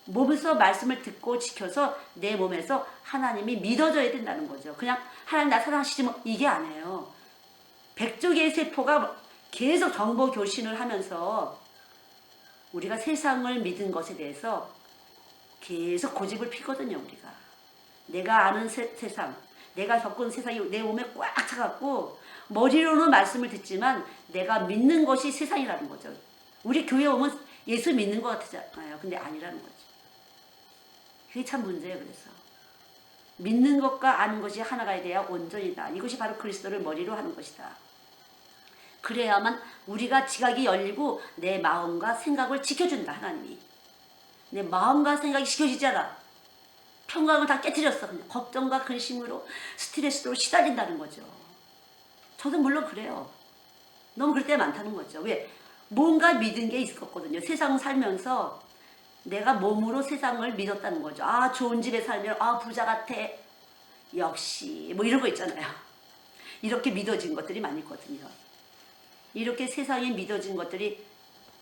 몸에서 말씀을 듣고 지켜서 내 몸에서 하나님이 믿어져야 된다는 거죠. 그냥 하나님 나 사랑하시지 뭐 이게 아니에요. 백조개의 세포가 계속 정보 교신을 하면서 우리가 세상을 믿은 것에 대해서 계속 고집을 피거든요. 우리가 내가 아는 세상, 내가 겪은 세상이 내 몸에 꽉 차갖고 머리로는 말씀을 듣지만 내가 믿는 것이 세상이라는 거죠. 우리 교회 오면 예수 믿는 것 같잖아요. 근데 아니라는 거죠. 그게 참 문제예요. 그래서 믿는 것과 아는 것이 하나가 돼야 온전이다. 이것이 바로 그리스도를 머리로 하는 것이다. 그래야만 우리가 지각이 열리고 내 마음과 생각을 지켜준다. 하나님이. 내 마음과 생각이 지켜지지 않아. 평강을 다 깨뜨렸어. 그냥 걱정과 근심으로 스트레스로 시달린다는 거죠. 저도 물론 그래요. 너무 그럴 때가 많다는 거죠. 왜? 뭔가 믿은 게 있었거든요. 세상 살면서 내가 몸으로 세상을 믿었다는 거죠. 좋은 집에 살면 부자 같아. 역시 뭐 이런 거 있잖아요. 이렇게 믿어진 것들이 많이 있거든요. 이렇게 세상에 믿어진 것들이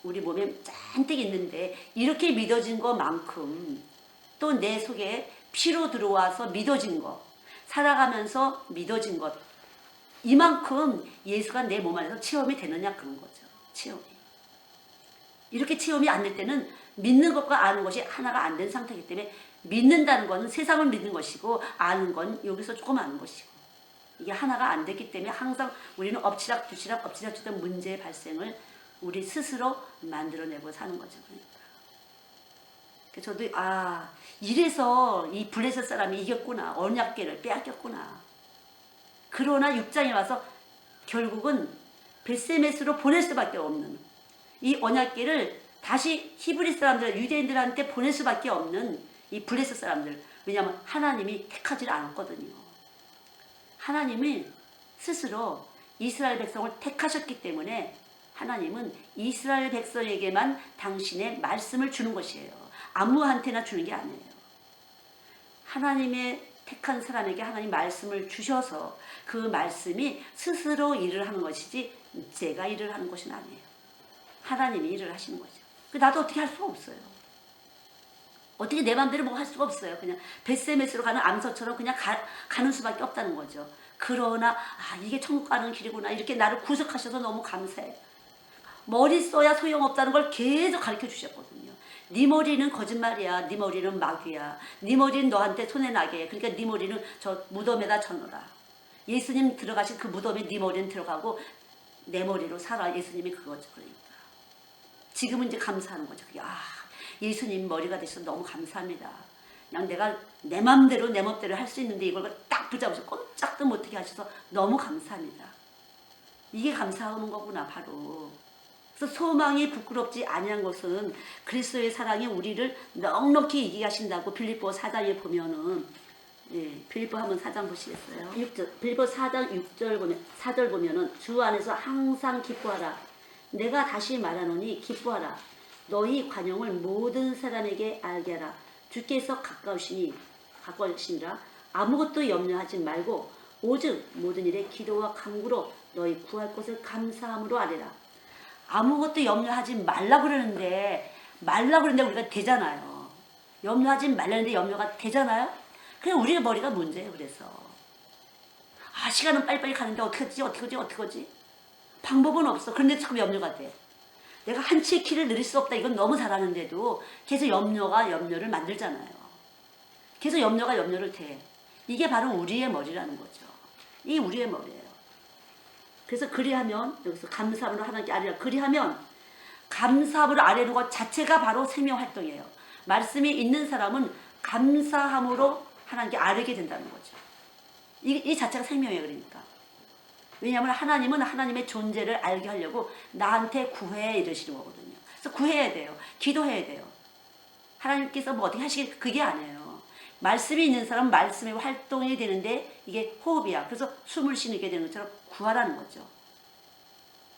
우리 몸에 잔뜩 있는데 이렇게 믿어진 것만큼 또 내 속에 피로 들어와서 믿어진 것, 살아가면서 믿어진 것, 이만큼 예수가 내 몸 안에서 체험이 되느냐 그런 거죠. 체험이. 이렇게 체험이 안 될 때는 믿는 것과 아는 것이 하나가 안 된 상태이기 때문에 믿는다는 것은 세상을 믿는 것이고 아는 건 여기서 조금 아는 것이고 이게 하나가 안 됐기 때문에 항상 우리는 엎치락 뒤치락 엎치락 뒤치락 문제의 발생을 우리 스스로 만들어내고 사는 거죠. 그러니까 저도 이래서 이 블레셋 사람이 이겼구나. 언약궤를 빼앗겼구나. 그러나 6장에 와서 결국은 벳세메스로 보낼 수밖에 없는 이 언약궤를 다시 히브리 사람들, 유대인들한테 보낼 수밖에 없는 이 블레셋 사람들. 왜냐하면 하나님이 택하지 않았거든요. 하나님이 스스로 이스라엘 백성을 택하셨기 때문에 하나님은 이스라엘 백성에게만 당신의 말씀을 주는 것이에요. 아무한테나 주는 게 아니에요. 하나님의 택한 사람에게 하나님 말씀을 주셔서 그 말씀이 스스로 일을 하는 것이지 제가 일을 하는 것은 아니에요. 하나님이 일을 하시는 거죠. 나도 어떻게 할 수가 없어요. 어떻게 내 마음대로 뭐 할 수가 없어요. 그냥 벳세메스로 가는 암소처럼 그냥 가는 수밖에 없다는 거죠. 그러나 이게 천국 가는 길이구나. 이렇게 나를 구속하셔서 너무 감사해. 머리 써야 소용없다는 걸 계속 가르쳐 주셨거든요. 네 머리는 거짓말이야. 네 머리는 마귀야. 네 머리는 너한테 손해나게 해. 그러니까 네 머리는 저 무덤에다 쳐놓으라. 예수님 들어가신 그 무덤에 네 머리는 들어가고 내 머리로 살아. 예수님이 그거죠. 그러니까 지금은 이제 감사하는 거죠. 예수님 머리가 되셔서 너무 감사합니다. 그냥 내가 내 맘대로 내 멋대로 할 수 있는데 이걸 딱 붙잡으셔서 꼼짝도 못하게 하셔서 너무 감사합니다. 이게 감사하는 거구나 바로. 그래서 소망이 부끄럽지 아니한 것은 그리스도의 사랑이 우리를 넉넉히 이기게 하신다고 빌립보 4장에 보면은 빌립보 한번 4장 보시겠어요? 6절, 빌립보 4장 4절 보면은 주 안에서 항상 기뻐하라. 내가 다시 말하노니 기뻐하라. 너희 관용을 모든 사람에게 알게 하라. 주께서 가까우시니라. 아무것도 염려하지 말고 오직 모든 일에 기도와 간구로 너희 구할 것을 감사함으로 아뢰라. 아무것도 염려하지 말라 그러는데 우리가 되잖아요. 염려하지 말라는데 염려가 되잖아요. 그냥 우리의 머리가 문제예요. 그래서 시간은 빨리빨리 가는데 어떡하지? 방법은 없어. 그런데 자꾸 염려가 돼. 내가 한 치의 키를 늘릴 수 없다. 이건 너무 잘하는데도 계속 염려가 염려를 만들잖아요. 계속 염려가 염려를 대. 이게 바로 우리의 머리라는 거죠. 이게 우리의 머리예요. 그래서 그리하면 여기서 감사함으로 하나님께 아뢰라. 그리하면 감사함으로 아뢰는 것 자체가 바로 생명활동이에요. 말씀이 있는 사람은 감사함으로 하나님께 아뢰게 된다는 거죠. 이 자체가 생명이에요. 그러니까. 왜냐하면 하나님은 하나님의 존재를 알게 하려고 나한테 구해 이러시는 거거든요. 그래서 구해야 돼요. 기도해야 돼요. 하나님께서 뭐 어떻게 하시길 그게 아니에요. 말씀이 있는 사람은 말씀의 활동이 되는데 이게 호흡이야. 그래서 숨을 쉬게 되는 것처럼 구하라는 거죠.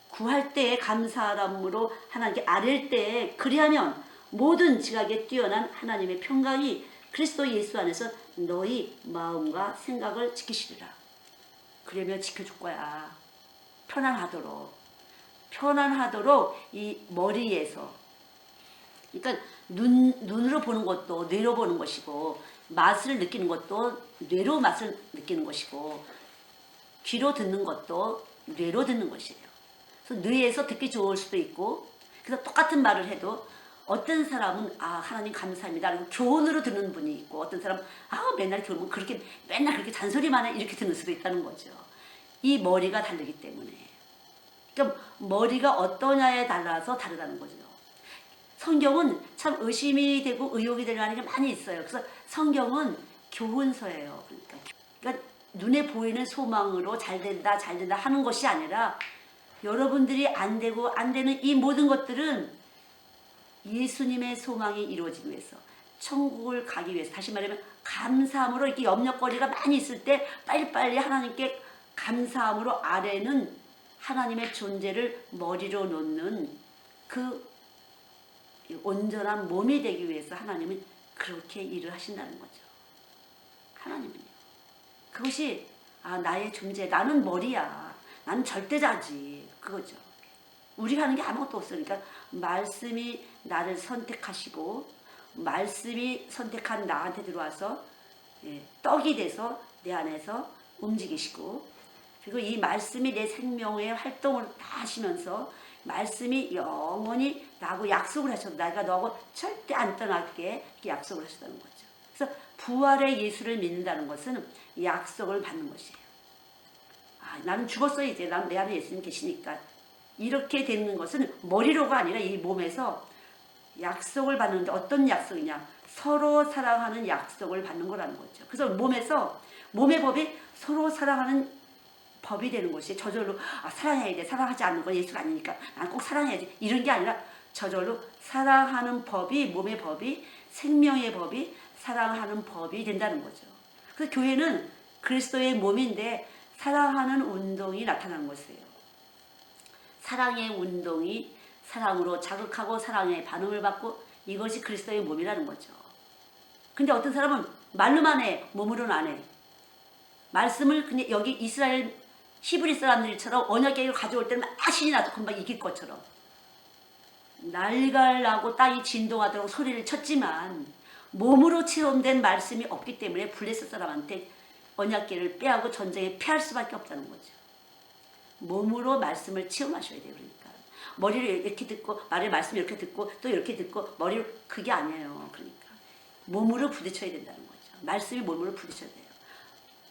구할 때에 감사함으로 하나님께 아뢰일 때에 그리하면 모든 지각에 뛰어난 하나님의 평강이 그리스도 예수 안에서 너희 마음과 생각을 지키시리라. 그러면 지켜줄 거야. 편안하도록 이 머리에서. 그러니까 눈으로 보는 것도 뇌로 보는 것이고 맛을 느끼는 것도 뇌로 맛을 느끼는 것이고 귀로 듣는 것도 뇌로 듣는 것이에요. 그래서 뇌에서 듣기 좋을 수도 있고 그래서 똑같은 말을 해도 어떤 사람은 하나님 감사합니다. 그리고 교훈으로 듣는 분이 있고 어떤 사람은 맨날 교훈은 맨날 그렇게 잔소리만 해 이렇게 듣는 수도 있다는 거죠. 이 머리가 다르기 때문에. 그러니까 머리가 어떠냐에 따라서 다르다는 거죠. 성경은 참 의심이 되고 의혹이 될 만한 게 많이 있어요. 그래서 성경은 교훈서예요. 그러니까 눈에 보이는 소망으로 잘 된다 하는 것이 아니라 여러분들이 안 되고 안 되는 이 모든 것들은 예수님의 소망이 이루어지기 위해서 천국을 가기 위해서 다시 말하면 감사함으로 이렇게 염려거리가 많이 있을 때 빨리빨리 하나님께 감사함으로 아뢰는 하나님의 존재를 머리로 놓는 그 온전한 몸이 되기 위해서 하나님은 그렇게 일을 하신다는 거죠. 하나님은요. 그것이 나의 존재, 나는 머리야. 나는 절대자지. 그거죠. 우리가 하는 게 아무것도 없으니까 말씀이 나를 선택하시고 말씀이 선택한 나한테 들어와서 떡이 돼서 내 안에서 움직이시고 그리고 이 말씀이 내 생명의 활동을 다 하시면서 말씀이 영원히 나하고 약속을 하셔도 내가 너하고 절대 안 떠날게 이렇게 약속을 하셨다는 거죠. 그래서 부활의 예수를 믿는다는 것은 약속을 받는 것이에요. 나는 죽었어 이제. 난 내 안에 예수님 계시니까. 이렇게 되는 것은 머리로가 아니라 이 몸에서 약속을 받는데 어떤 약속이냐? 서로 사랑하는 약속을 받는 거라는 거죠. 그래서 몸에서 몸의 법이 서로 사랑하는 법이 되는 것이 저절로 사랑해야 돼. 사랑하지 않는 건 예수가 아니니까 난 꼭 사랑해야지. 이런 게 아니라 저절로 사랑하는 법이 몸의 법이 생명의 법이 사랑하는 법이 된다는 거죠. 그래서 교회는 그리스도의 몸인데 사랑하는 운동이 나타나는 것이에요. 사랑의 운동이 사랑으로 자극하고 사랑의 반응을 받고 이것이 그리스도의 몸이라는 거죠. 근데 어떤 사람은 말로만 해, 몸으로는 안 해. 말씀을 그냥 여기 이스라엘 히브리 사람들처럼 언약궤를 가져올 때는 막 신이 나서 금방 이길 것처럼 날갈나고 땅이 진동하도록 소리를 쳤지만 몸으로 체험된 말씀이 없기 때문에 블레셋 사람한테 언약궤를 빼하고 전쟁에 패할 수밖에 없다는 거죠. 몸으로 말씀을 체험하셔야 돼요. 그러니까 머리를 이렇게 듣고 말의 말씀을 이렇게 듣고 또 이렇게 듣고 머리를 그게 아니에요. 그러니까 몸으로 부딪혀야 된다는 거죠. 말씀이 몸으로 부딪혀야 돼요.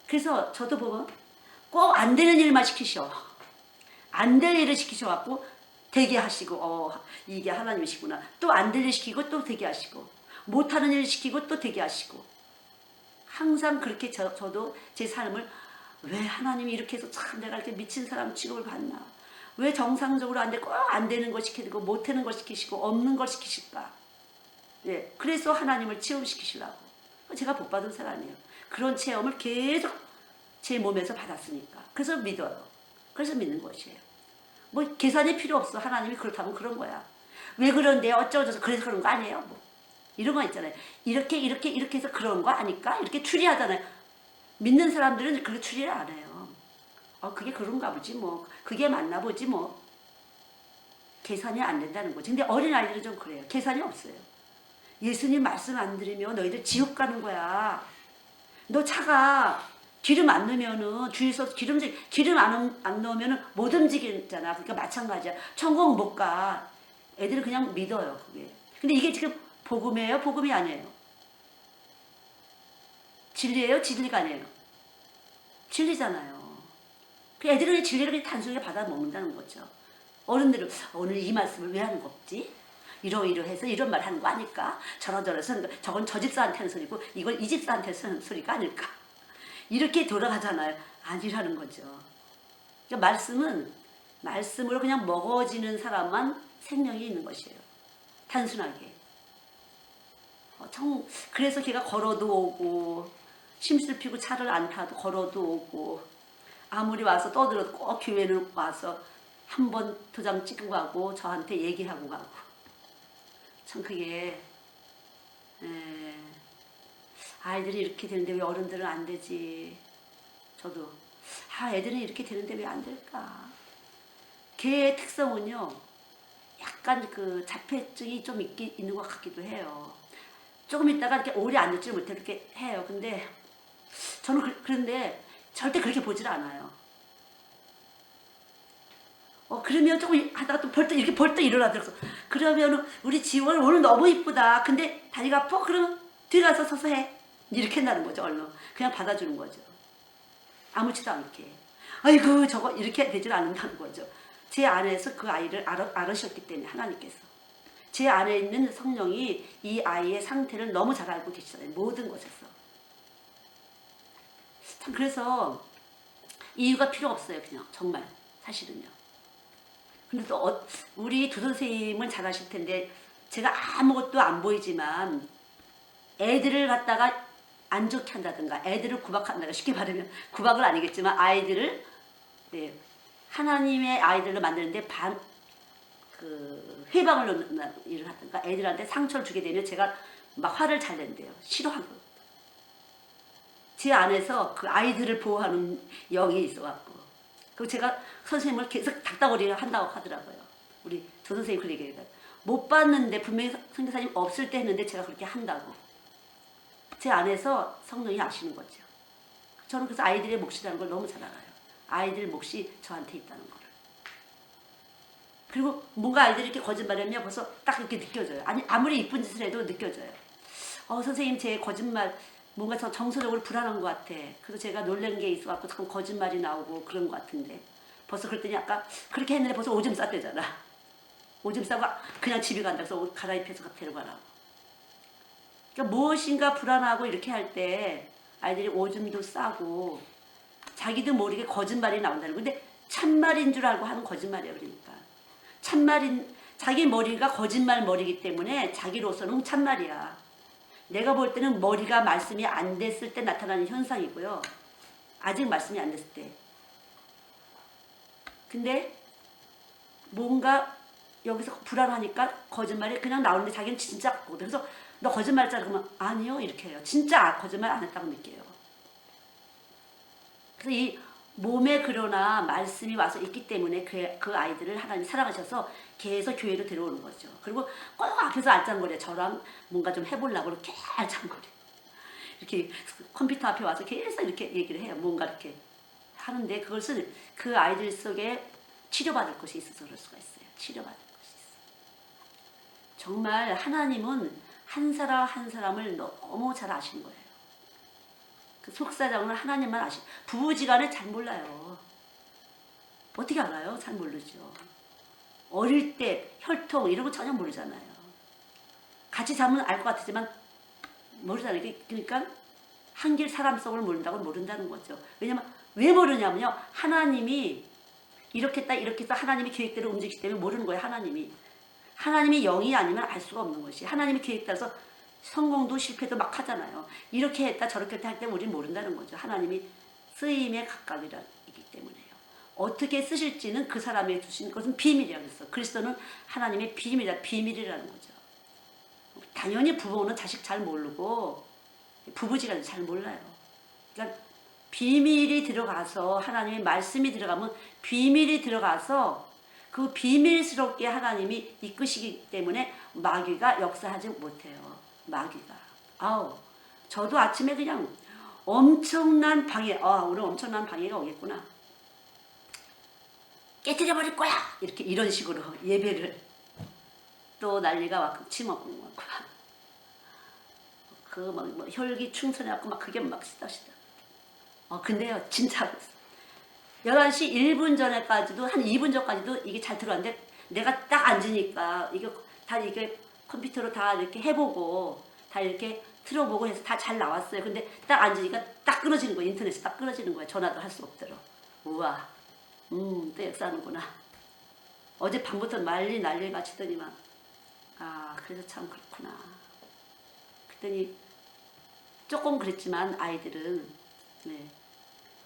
그래서 저도 보면 꼭 안 되는 일만 시키셔. 안 될 일을 시키셔갖고 되게 하시고 이게 하나님이시구나. 또 안 될 일 시키고 또 되게 하시고 못하는 일 시키고 또 되게 하시고 항상 그렇게 저도 제 삶을 왜 하나님이 이렇게 해서 참 내가 이렇게 미친 사람 취급을 받나. 왜 정상적으로 안 되고 안 되는 걸 시키고 못하는 걸 시키시고 없는 걸 시키실까. 그래서 하나님을 체험시키시려고. 제가 복받은 사람이에요. 그런 체험을 계속 제 몸에서 받았으니까. 그래서 믿어요. 그래서 믿는 것이에요. 뭐 계산이 필요 없어. 하나님이 그렇다면 그런 거야. 왜 그런데 어쩌고저쩌고 그래서 그런 거 아니에요. 뭐 이런 거 있잖아요. 이렇게 해서 그런 거 아닐까? 이렇게 추리하잖아요. 믿는 사람들은 그렇게 추리를 안 해요. 그게 그런가 보지 뭐. 그게 맞나 보지 뭐. 계산이 안 된다는 거지. 근데 어린아이들은 좀 그래요. 계산이 없어요. 예수님 말씀 안 들으면 너희들 지옥 가는 거야. 너 차가 기름 안 넣으면은 주유소 기름 안 넣으면은 못 움직이잖아. 그러니까 마찬가지야. 천국 못 가. 애들은 그냥 믿어요. 그게. 근데 이게 지금 복음이에요? 복음이 아니에요? 진리예요? 진리가 아니에요? 진리잖아요. 그 애들은 진리를 단순하게 받아 먹는다는 거죠. 어른들은 오늘 이 말씀을 왜 하는 거 없지? 이러이러해서 이런 말 하는 거 아닐까? 저러저러해서 저건 저 집사한테 하는 소리고 이건 이 집사한테 하는 소리가 아닐까? 이렇게 돌아가잖아요. 아니라는 거죠. 그러니까 말씀으로 그냥 먹어지는 사람만 생명이 있는 것이에요. 단순하게. 그래서 걔가 걸어도 오고 심술 피고 차를 안 타도 걸어도 오고 아무리 와서 떠들어도 꼭 교회를 와서 한 번 도장 찍고 가고 저한테 얘기하고 가고 참 그게 아이들이 이렇게 되는데 왜 어른들은 안 되지. 저도 애들은 이렇게 되는데 왜 안 될까. 걔의 특성은요 약간 그 자폐증이 좀 있는 것 같기도 해요. 조금 있다가 이렇게 오래 앉지 못해 이렇게 해요. 근데 저는 그런데 절대 그렇게 보질 않아요. 그러면 조금 하다가 또 벌떡 일어나더라고. 그러면 우리 지원 오늘 너무 이쁘다. 근데 다리가 아파? 그러면 들어가서 서서 해. 이렇게 한다는 거죠. 얼른 그냥 받아주는 거죠. 아무렇지도 않게. 아이고 저거 이렇게 되질 않는다는 거죠. 제 안에서 그 아이를 알으셨기 때문에 하나님께서 제 안에 있는 성령이 이 아이의 상태를 너무 잘 알고 계시잖아요. 모든 것에서. 참 그래서 이유가 필요 없어요. 그냥 정말 사실은요. 근데 또 우리 두 선생님은 잘 아실 텐데 제가 아무것도 안 보이지만 애들을 갖다가 안 좋게 한다든가 애들을 구박한다든가 쉽게 말하면 구박은 아니겠지만 아이들을 하나님의 아이들로 만드는데 회방을 놓는 일을 하든가 애들한테 상처를 주게 되면 제가 막 화를 잘 낸대요. 싫어하고 제 안에서 그 아이들을 보호하는 영이 있어갖고 그 제가 선생님을 계속 닥다거리를 한다고 하더라고요. 우리 조 선생님 그 얘기해요. 못 봤는데 분명히 선교사님 없을 때 했는데 제가 그렇게 한다고. 제 안에서 성령이 아시는 거죠. 저는 그래서 아이들의 몫이라는 걸 너무 잘 알아요. 아이들 몫이 저한테 있다는 거를. 그리고 뭔가 아이들이 이렇게 거짓말하면 벌써 딱 이렇게 느껴져요. 아니 아무리 이쁜 짓을 해도 느껴져요. 선생님 제 거짓말 뭔가 저 정서적으로 불안한 것 같아. 그래서 제가 놀란 게 있어갖고 자꾸 거짓말이 나오고 그런 것 같은데 벌써 그랬더니 아까 그렇게 했는데 벌써 오줌 쌌대잖아. 오줌 싸고 그냥 집에 간다. 그래서 옷 갈아입혀서 데려가라고. 그러니까 무엇인가 불안하고 이렇게 할 때 아이들이 오줌도 싸고 자기도 모르게 거짓말이 나온다는 거. 근데 참말인 줄 알고 하는 거짓말이에요. 그러니까 참말인 자기 머리가 거짓말 머리이기 때문에 자기로서는 참말이야. 내가 볼 때는 머리가 말씀이 안 됐을 때 나타나는 현상이고요. 아직 말씀이 안 됐을 때. 근데 뭔가 여기서 불안하니까 거짓말이 그냥 나오는데 자기는 진짜 같거든. 그래서 너 거짓말 했잖아. 그러면 아니요 이렇게 해요. 진짜 거짓말 안 했다고 느껴요. 그래서 이 몸에 그러나 말씀이 와서 있기 때문에 그 아이들을 하나님 사랑하셔서 계속 교회로 데려오는 거죠. 그리고 꼭 앞에서 알짱거려. 저랑 뭔가 좀 해보려고 이렇게 알짱거려. 이렇게 컴퓨터 앞에 와서 계속 이렇게 얘기를 해요. 뭔가 이렇게 하는데 그것은 그 아이들 속에 치료받을 것이 있어서 그럴 수가 있어요. 치료받을 것이 있어요. 정말 하나님은 한 사람 한 사람을 너무 잘 아시는 거예요. 그 속사정은 하나님만 아시. 부부지간에 잘 몰라요. 어떻게 알아요? 잘 모르죠. 어릴 때 혈통 이런 거 전혀 모르잖아요. 같이 자면 알 것 같지만 모르잖아요. 그러니까 한길 사람 속을 모른다고 모른다는 거죠. 왜냐면 왜 모르냐면요. 하나님이 이렇게 했다 이렇게 했다 하나님의 계획대로 움직이기 때문에 모르는 거예요. 하나님이 영이 아니면 알 수가 없는 것이. 하나님의 계획 따라서 성공도 실패도 막 하잖아요. 이렇게 했다 저렇게 했다 할 때 우리는 모른다는 거죠. 하나님이 쓰임에 각각이기 때문에요. 어떻게 쓰실지는 그 사람에게 주신 것은 비밀이라고 했어. 그리스도는 하나님의 비밀이라는 거죠. 당연히 부모는 자식 잘 모르고 부부지간도 잘 몰라요. 그러니까 비밀이 들어가서 하나님의 말씀이 들어가면 비밀이 들어가서 그 비밀스럽게 하나님이 이끄시기 때문에 마귀가 역사하지 못해요. 마귀가. 저도 아침에 그냥 엄청난 방해, 오늘 엄청난 방해가 오겠구나. 깨뜨려 버릴 거야! 이런 식으로 예배를 또 난리가 왔고, 치먹는 거 같고, 뭐 혈기 충천해갖고 막 그게 막 시다시다. 근데요, 진짜 11시 1분 전에까지도, 한 2분 전까지도 이게 잘 들어왔는데, 내가 딱 앉으니까, 이게 컴퓨터로 다 이렇게 해보고, 다 이렇게 틀어보고 해서 다 잘 나왔어요. 근데 딱 앉으니까 딱 끊어지는 거예요. 인터넷이 딱 끊어지는 거예요. 전화도 할 수 없도록. 우와, 또 역사하는구나. 어제 밤부터 난리가 치더니만, 그래서 참 그렇구나. 그랬더니, 조금 그랬지만 아이들은, 네.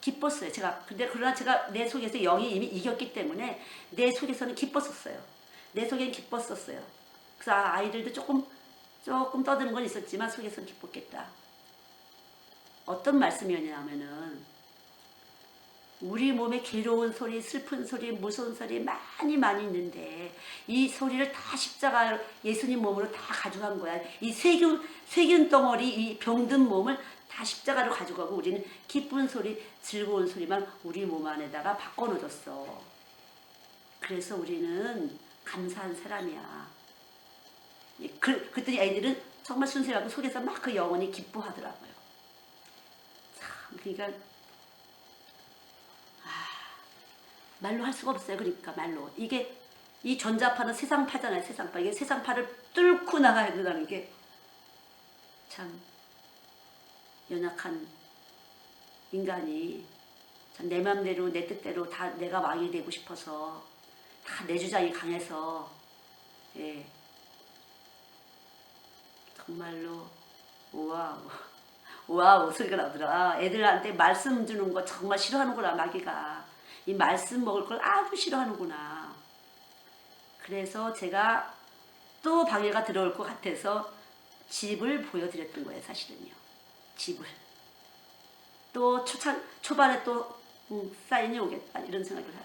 기뻤어요. 그러나 제가 내 속에서 영이 이미 이겼기 때문에 내 속에서는 기뻤었어요. 내 속엔 기뻤었어요. 그래서 아이들도 조금 떠드는 건 있었지만 속에서는 기뻤겠다. 어떤 말씀이었냐면은 우리 몸에 괴로운 소리, 슬픈 소리, 무서운 소리 많이 있는데 이 소리를 다 십자가 예수님 몸으로 다 가져간 거야. 이 세균 덩어리, 이 병든 몸을 다 십자가로 가져가고 우리는 기쁜 소리, 즐거운 소리만 우리 몸 안에다가 바꿔놓았어. 그래서 우리는 감사한 사람이야. 그랬더니 아이들은 정말 순수하고 속에서 막 그 영혼이 기뻐하더라고요. 참, 그러니까 말로 할 수가 없어요. 그러니까 말로. 이 전자파는 세상파잖아요. 세상파. 이게 세상파를 뚫고 나가야 된다는 게 참 연약한 인간이 참 내 맘대로 내 뜻대로 다 내가 왕이 되고 싶어서 다 내 주장이 강해서 정말로 와우 소리가 나더라. 애들한테 말씀 주는 거 정말 싫어하는구나. 마귀가 이 말씀 먹을 걸 아주 싫어하는구나. 그래서 제가 또 방해가 들어올 것 같아서 집을 보여드렸던 거예요. 사실은요. 집을. 또 초반에 또 사인이 오겠다 이런 생각을 해요.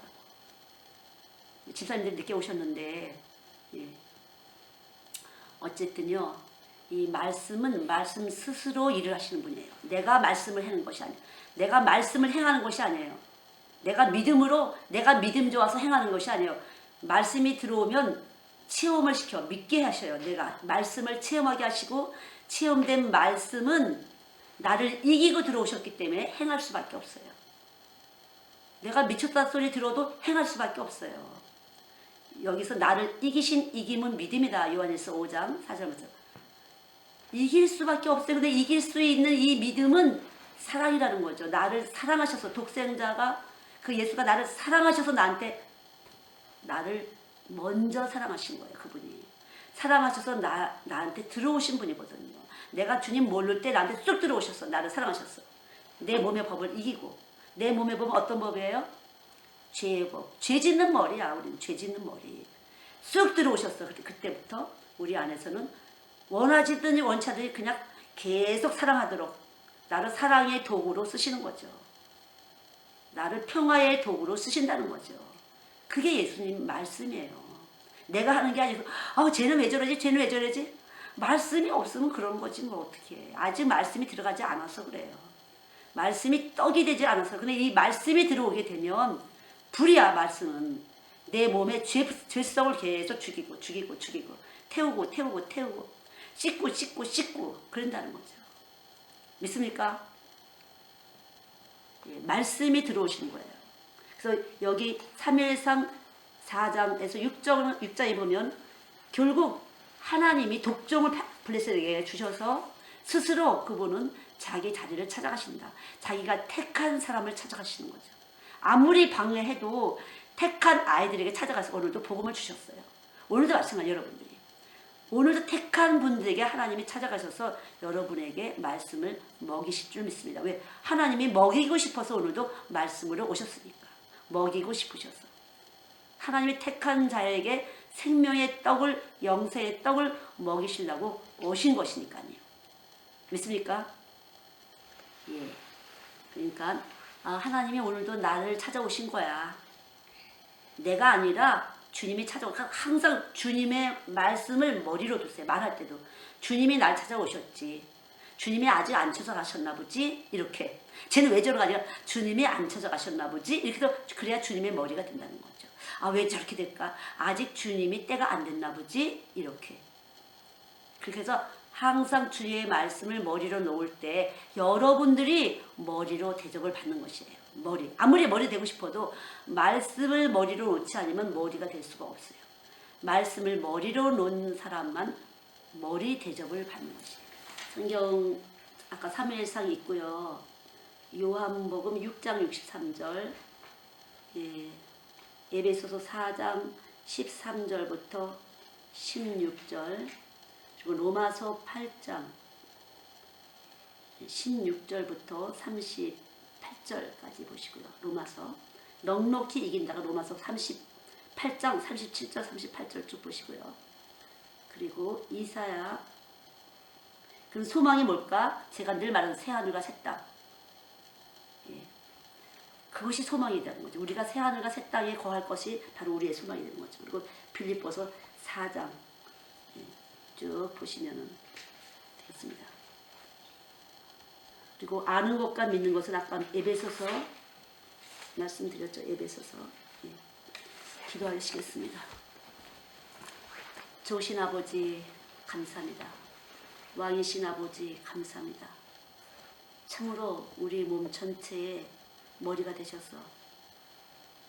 집사님들이 늦게 오셨는데 예. 어쨌든요 이 말씀은 말씀 스스로 일을 하시는 분이에요. 내가 말씀을 하는 것이 아니에요. 내가 말씀을 행하는 것이 아니에요. 내가 믿음으로 내가 믿음 좋아서 행하는 것이 아니에요. 말씀이 들어오면 체험을 시켜 믿게 하셔요. 내가 말씀을 체험하게 하시고 체험된 말씀은 나를 이기고 들어오셨기 때문에 행할 수밖에 없어요. 내가 미쳤다 소리 들어도 행할 수밖에 없어요. 여기서 나를 이기신 이김은 믿음이다. 요한일서 5장 4절부터 이길 수밖에 없어요. 근데 이길 수 있는 이 믿음은 사랑이라는 거죠. 나를 사랑하셔서 독생자가 그 예수가 나를 사랑하셔서 나를 먼저 사랑하신 거예요. 그분이 사랑하셔서 나한테 들어오신 분이거든요. 내가 주님 모를 때 나한테 쑥 들어오셨어. 나를 사랑하셨어. 내 몸의 법을 이기고 내 몸의 법은 어떤 법이에요? 죄의 법. 죄 짓는 머리야. 우리는 죄 짓는 머리. 쑥 들어오셨어. 그때부터 우리 안에서는 원하지든지 원치 않든지 그냥 계속 사랑하도록 나를 사랑의 도구로 쓰시는 거죠. 나를 평화의 도구로 쓰신다는 거죠. 그게 예수님 말씀이에요. 내가 하는 게 아니고 쟤는 왜 저러지? 쟤는 왜 저러지? 말씀이 없으면 그런 거지 뭐 어떻게 해. 아직 말씀이 들어가지 않아서 그래요. 말씀이 떡이 되지 않아서. 근데 이 말씀이 들어오게 되면 불이야. 말씀은 내 몸의 죄성을 계속 죽이고 태우고 씻고 그런다는 거죠. 믿습니까? 예, 말씀이 들어오시는 거예요. 그래서 여기 3일상 4장에서 6장에 보면 결국 하나님이 독종을 블레셋에게 주셔서 스스로 그분은 자기 자리를 찾아가신다. 자기가 택한 사람을 찾아가시는 거죠. 아무리 방해해도 택한 아이들에게 찾아가서 오늘도 복음을 주셨어요. 오늘도 마찬가지예요. 여러분들이. 오늘도 택한 분들에게 하나님이 찾아가셔서 여러분에게 말씀을 먹이실 줄 믿습니다. 왜? 하나님이 먹이고 싶어서 오늘도 말씀으로 오셨으니까. 먹이고 싶으셔서. 하나님이 택한 자에게 생명의 떡을, 영생의 떡을 먹이시려고 오신 것이니까요. 믿습니까? 예. 그러니까 하나님이 오늘도 나를 찾아오신 거야. 내가 아니라 주님이 찾아오고 항상 주님의 말씀을 머리로 두세요. 말할 때도 주님이 날 찾아오셨지. 주님이 아직 안 찾아가셨나 보지. 이렇게 쟤는 왜 저러가? 주님이 안 찾아가셨나 보지. 이렇게 해서 그래야 주님의 머리가 된다는 거죠. 왜 저렇게 될까? 아직 주님이 때가 안 됐나 보지. 이렇게 그렇게 해서 항상 주님의 말씀을 머리로 놓을 때 여러분들이 머리로 대접을 받는 것이에요. 아무리 머리 되고 싶어도 말씀을 머리로 놓지 않으면 머리가 될 수가 없어요. 말씀을 머리로 놓는 사람만 머리 대접을 받는 것이에요. 성경 아까 3일상 있고요. 요한복음 6장 63절 에베소서 4장 13절부터 16절 그리고 로마서 8장 16절부터 38절까지 보시고요. 로마서 넉넉히 이긴다가 로마서 38장 37절 38절 쭉 보시고요. 그리고 이사야 그 소망이 뭘까? 제가 늘 말하는 새하늘과 새 땅. 그것이 소망이 되는 거죠. 우리가 새하늘과 새 땅에 거할 것이 바로 우리의 소망이 되는 거죠. 그리고 빌립보서 4장 쭉 보시면은 되겠습니다. 그리고 아는 것과 믿는 것은 아까 에베소서 말씀드렸죠. 에베소서 기도하시겠습니다. 좋으신 아버지 감사합니다. 왕이신 아버지 감사합니다. 참으로 우리 몸 전체에 머리가 되셔서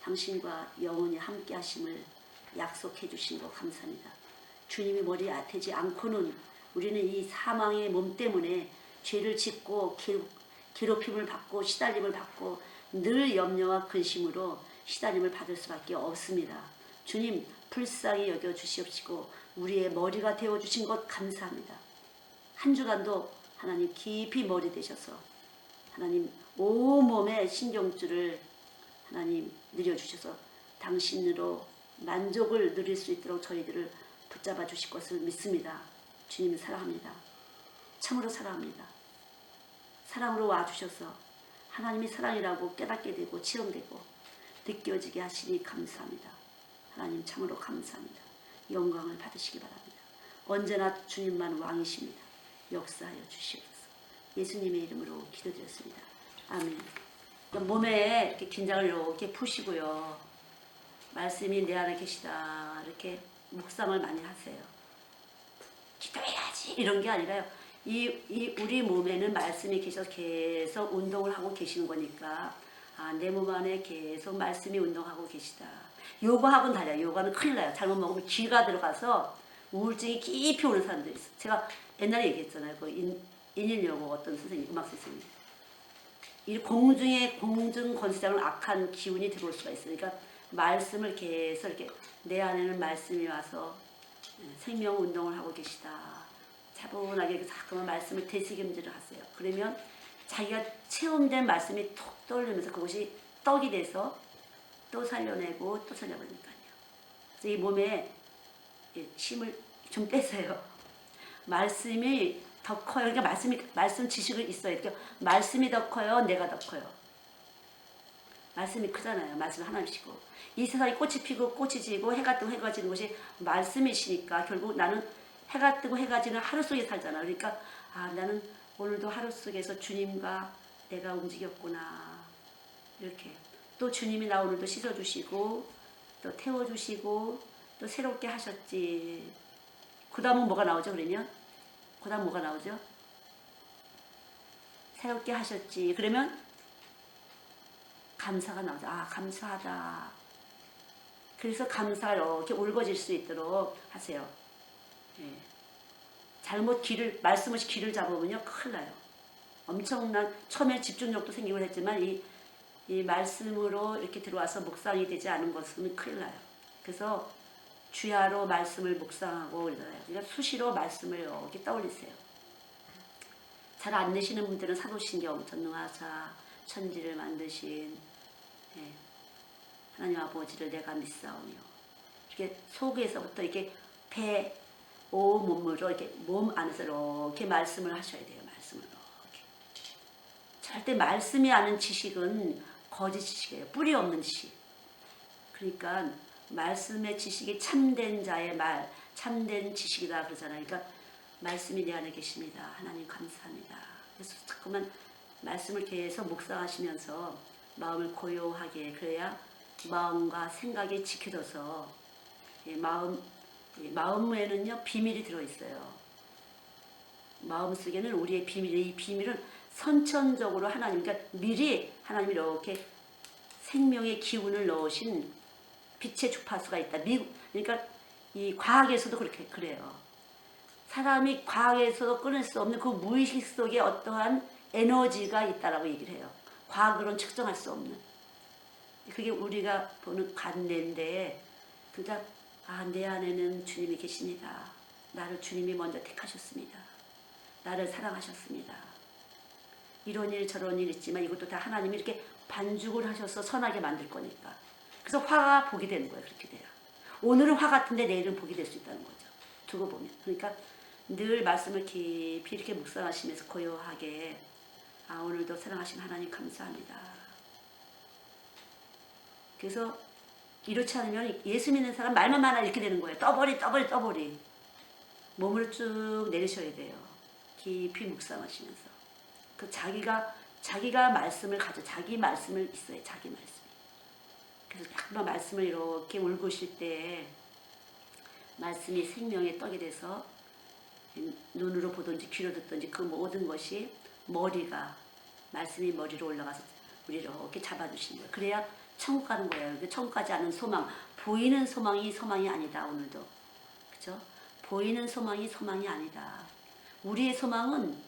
당신과 영원히 함께 하심을 약속해 주신 것 감사합니다. 주님이 머리 되지 않고는 우리는 이 사망의 몸 때문에 죄를 짓고 괴롭힘을 받고 시달림을 받고 늘 염려와 근심으로 시달림을 받을 수밖에 없습니다. 주님 불쌍히 여겨 주시옵시고 우리의 머리가 되어 주신 것 감사합니다. 한 주간도 하나님 깊이 머리 되셔서 하나님 온몸의 신경줄을 하나님 늘려주셔서 당신으로 만족을 누릴 수 있도록 저희들을 붙잡아 주실 것을 믿습니다. 주님 사랑합니다. 참으로 사랑합니다. 사랑으로 와주셔서 하나님이 사랑이라고 깨닫게 되고 체험되고 느껴지게 하시니 감사합니다. 하나님 참으로 감사합니다. 영광을 받으시기 바랍니다. 언제나 주님만 왕이십니다. 역사하여 주시옵소서. 예수님의 이름으로 기도드렸습니다. 아멘. 몸에 이렇게 긴장을 이렇게 푸시고요. 말씀이 내 안에 계시다. 이렇게 묵상을 많이 하세요. 기도해야지 이런 게 아니라요. 우리 몸에는 말씀이 계셔서 계속 운동을 하고 계시는 거니까 내 몸 안에 계속 말씀이 운동하고 계시다. 요가하고는 달라요. 요가는 큰일 나요. 잘못 먹으면 쥐가 들어가서 우울증이 깊이 오는 사람들이 있어요. 제가 옛날에 얘기했잖아요. 그 인일요고 어떤 선생님, 음악 선생님. 이 공중 권세장은 악한 기운이 들어올 수가 있어요. 그러니까 말씀을 계속 이렇게 내 안에는 말씀이 와서 생명 운동을 하고 계시다. 차분하게 자꾸만 말씀을 되새김질을 하세요. 그러면 자기가 체험된 말씀이 톡 떠오르면서 그것이 떡이 돼서 또 살려내고 또 살려버리니까요. 그래서 이 몸에 힘을 좀 빼세요. 말씀이 더 커요. 그러니까 말씀 지식을 있어야 돼요. 말씀이 더 커요. 내가 더 커요. 말씀이 크잖아요. 말씀이 하나님이시고 이 세상에 꽃이 피고 꽃이 지고 해가 뜨고 해가 지는 것이 말씀이시니까 결국 나는 해가 뜨고 해가 지는 하루 속에 살잖아. 그러니까 나는 오늘도 하루 속에서 주님과 내가 움직였구나. 이렇게 또 주님이 나 오늘도 씻어주시고 또 태워주시고 또 새롭게 하셨지. 그 다음은 뭐가 나오죠? 그러면 그 다음 뭐가 나오죠? 새롭게 하셨지. 그러면 감사가 나오죠. 감사하다. 그래서 감사가 이렇게 울거질 수 있도록 하세요. 예. 잘못 말씀 없이 길을 잡으면요, 큰일 나요. 엄청난, 처음에 집중력도 생기고 했지만, 이 말씀으로 이렇게 들어와서 묵상이 되지 않은 것은 큰일 나요. 그래서 주야로 말씀을 묵상하고 그러잖아요. 그러니까 수시로 말씀을 이렇게 떠올리세요. 잘 안 내시는 분들은 사도신경, 전능하사, 천지를 만드신 하나님 아버지를 내가 믿사오며 이렇게 속에서부터 이렇게 배, 오 몸으로 이렇게 몸 안에서 이렇게 말씀을 하셔야 돼요. 말씀을 이렇게. 절대 말씀이 아는 지식은 거짓 지식이에요. 뿌리 없는 지식. 그러니까 말씀의 지식이 참된 자의 말, 참된 지식이다 그러잖아요. 그러니까 말씀이 내 안에 계십니다. 하나님 감사합니다. 그래서 자꾸만 말씀을 계속 묵상하시면서 마음을 고요하게 그래야 마음과 생각이 지켜져서 마음에는요 비밀이 들어있어요. 마음속에는 우리의 이 비밀은 선천적으로 하나님, 그러니까 미리 하나님이 이렇게 생명의 기운을 넣으신 빛의 주파수가 있다. 그러니까 이 과학에서도 그래요. 사람이 과학에서도 끊을 수 없는 그 무의식 속에 어떠한 에너지가 있다라고 얘기를 해요. 과학으로는 측정할 수 없는. 그게 우리가 보는 관례인데, 그러니까 내 안에는 주님이 계십니다. 나를 주님이 먼저 택하셨습니다. 나를 사랑하셨습니다. 이런 일 저런 일 있지만 이것도 다 하나님이 이렇게 반죽을 하셔서 선하게 만들 거니까. 그래서 화가 복이 되는 거예요. 그렇게 돼요. 오늘은 화 같은데 내일은 복이 될 수 있다는 거죠. 두고 보면. 그러니까 늘 말씀을 깊이 이렇게 묵상하시면서 고요하게 오늘도 사랑하신 하나님 감사합니다. 그래서 이렇지 않으면 예수 믿는 사람 말만 많아 이렇게 되는 거예요. 떠버리. 몸을 쭉 내리셔야 돼요. 깊이 묵상하시면서. 그 자기가 말씀을 자기 말씀을 있어요. 자기 말씀. 그래서 자꾸만 말씀을 이렇게 울고실 때 말씀이 생명의 떡이 돼서 눈으로 보든지 귀로 듣든지 그 모든 것이 말씀이 머리로 올라가서 우리를 이렇게 잡아주시는 거예요. 그래야 천국 가는 거예요. 천국 가지 않은 소망, 보이는 소망이 아니다. 오늘도 그렇죠? 보이는 소망이 아니다. 우리의 소망은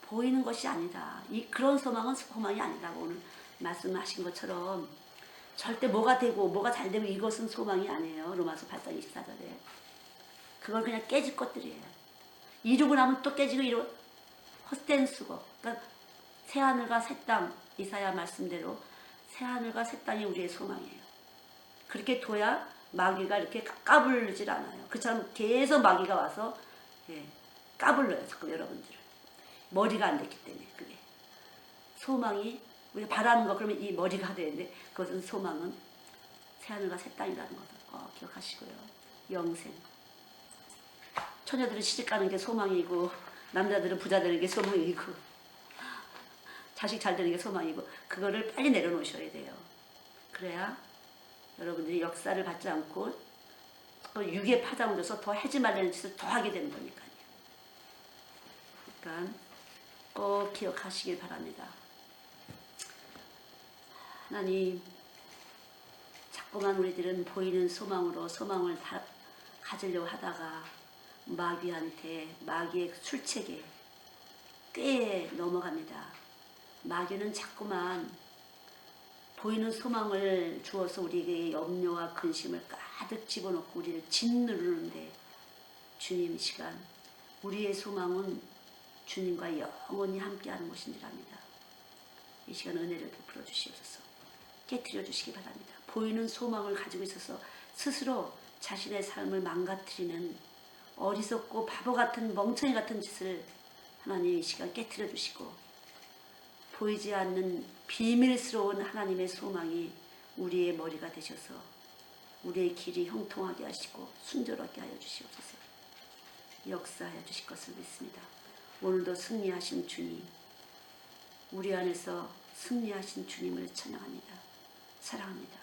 보이는 것이 아니다. 그런 소망은 소망이 아니다. 오늘 말씀하신 것처럼 절대 뭐가 되고 뭐가 잘 되고 이것은 소망이 아니에요. 로마서 8장 24절에 그걸 그냥 깨질 것들이에요. 이루고 나면 또 깨지고 헛된 수고. 그러니까 새하늘과 새 땅, 이사야 말씀대로 새하늘과 새 땅이 우리의 소망이에요. 그렇게 둬야 마귀가 이렇게 까불질 않아요. 그처럼 계속 마귀가 와서 까불러요. 자꾸 여러분들을. 머리가 안 됐기 때문에 그게. 소망이 우리가 바라는 거 그러면 이 머리가 되는데 그것은 소망은 새하늘과 새 땅이라는 것을 꼭 기억하시고요. 영생. 처녀들은 시집 가는 게 소망이고 남자들은 부자 되는 게 소망이고 자식 잘 되는 게 소망이고 그거를 빨리 내려놓으셔야 돼요. 그래야 여러분들이 역사를 받지 않고 또 육에 파장을 줘서 더 하지 말라는 짓을 더 하게 되는 거니까요. 그러니까 꼭 기억하시길 바랍니다. 하나님, 자꾸만 우리들은 보이는 소망으로 소망을 다 가지려고 하다가 마귀한테, 마귀의 술책에 꽤 넘어갑니다. 마귀는 자꾸만 보이는 소망을 주어서 우리에게 염려와 근심을 가득 집어넣고 우리를 짓누르는데 주님 이 시간 우리의 소망은 주님과 영원히 함께하는 것인 줄 압니다. 이 시간 은혜를 베풀어 주시옵소서. 깨트려 주시기 바랍니다. 보이는 소망을 가지고 있어서 스스로 자신의 삶을 망가뜨리는 어리석고 바보 같은 멍청이 같은 짓을 하나님 이 시간 깨트려 주시고 보이지 않는 비밀스러운 하나님의 소망이 우리의 머리가 되셔서 우리의 길이 형통하게 하시고 순조롭게 하여 주시옵소서. 역사하여 주실 것을 믿습니다. 오늘도 승리하신 주님, 우리 안에서 승리하신 주님을 찬양합니다. 사랑합니다.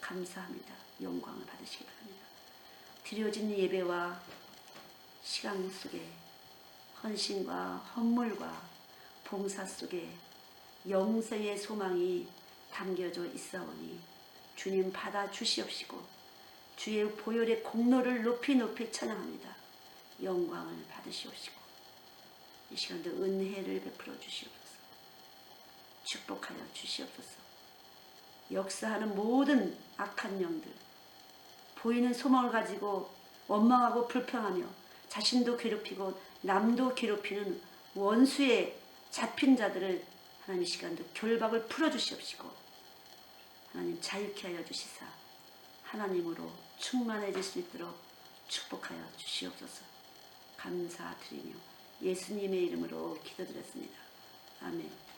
감사합니다. 영광을 받으시기 바랍니다. 드려진 예배와 시간 속에 헌신과 헌물과 봉사 속에 영생의 소망이 담겨져 있사오니 주님 받아 주시옵시고 주의 보혈의 공로를 높이 높이 찬양합니다. 영광을 받으시옵시고 이 시간도 은혜를 베풀어 주시옵소서. 축복하여 주시옵소서. 역사하는 모든 악한 영들 보이는 소망을 가지고 원망하고 불평하며 자신도 괴롭히고 남도 괴롭히는 원수의 잡힌 자들을 하나님 이 시간도 결박을 풀어주시옵시고 하나님 자유케 하여 주시사 하나님으로 충만해질 수 있도록 축복하여 주시옵소서. 감사드리며 예수님의 이름으로 기도드렸습니다. 아멘.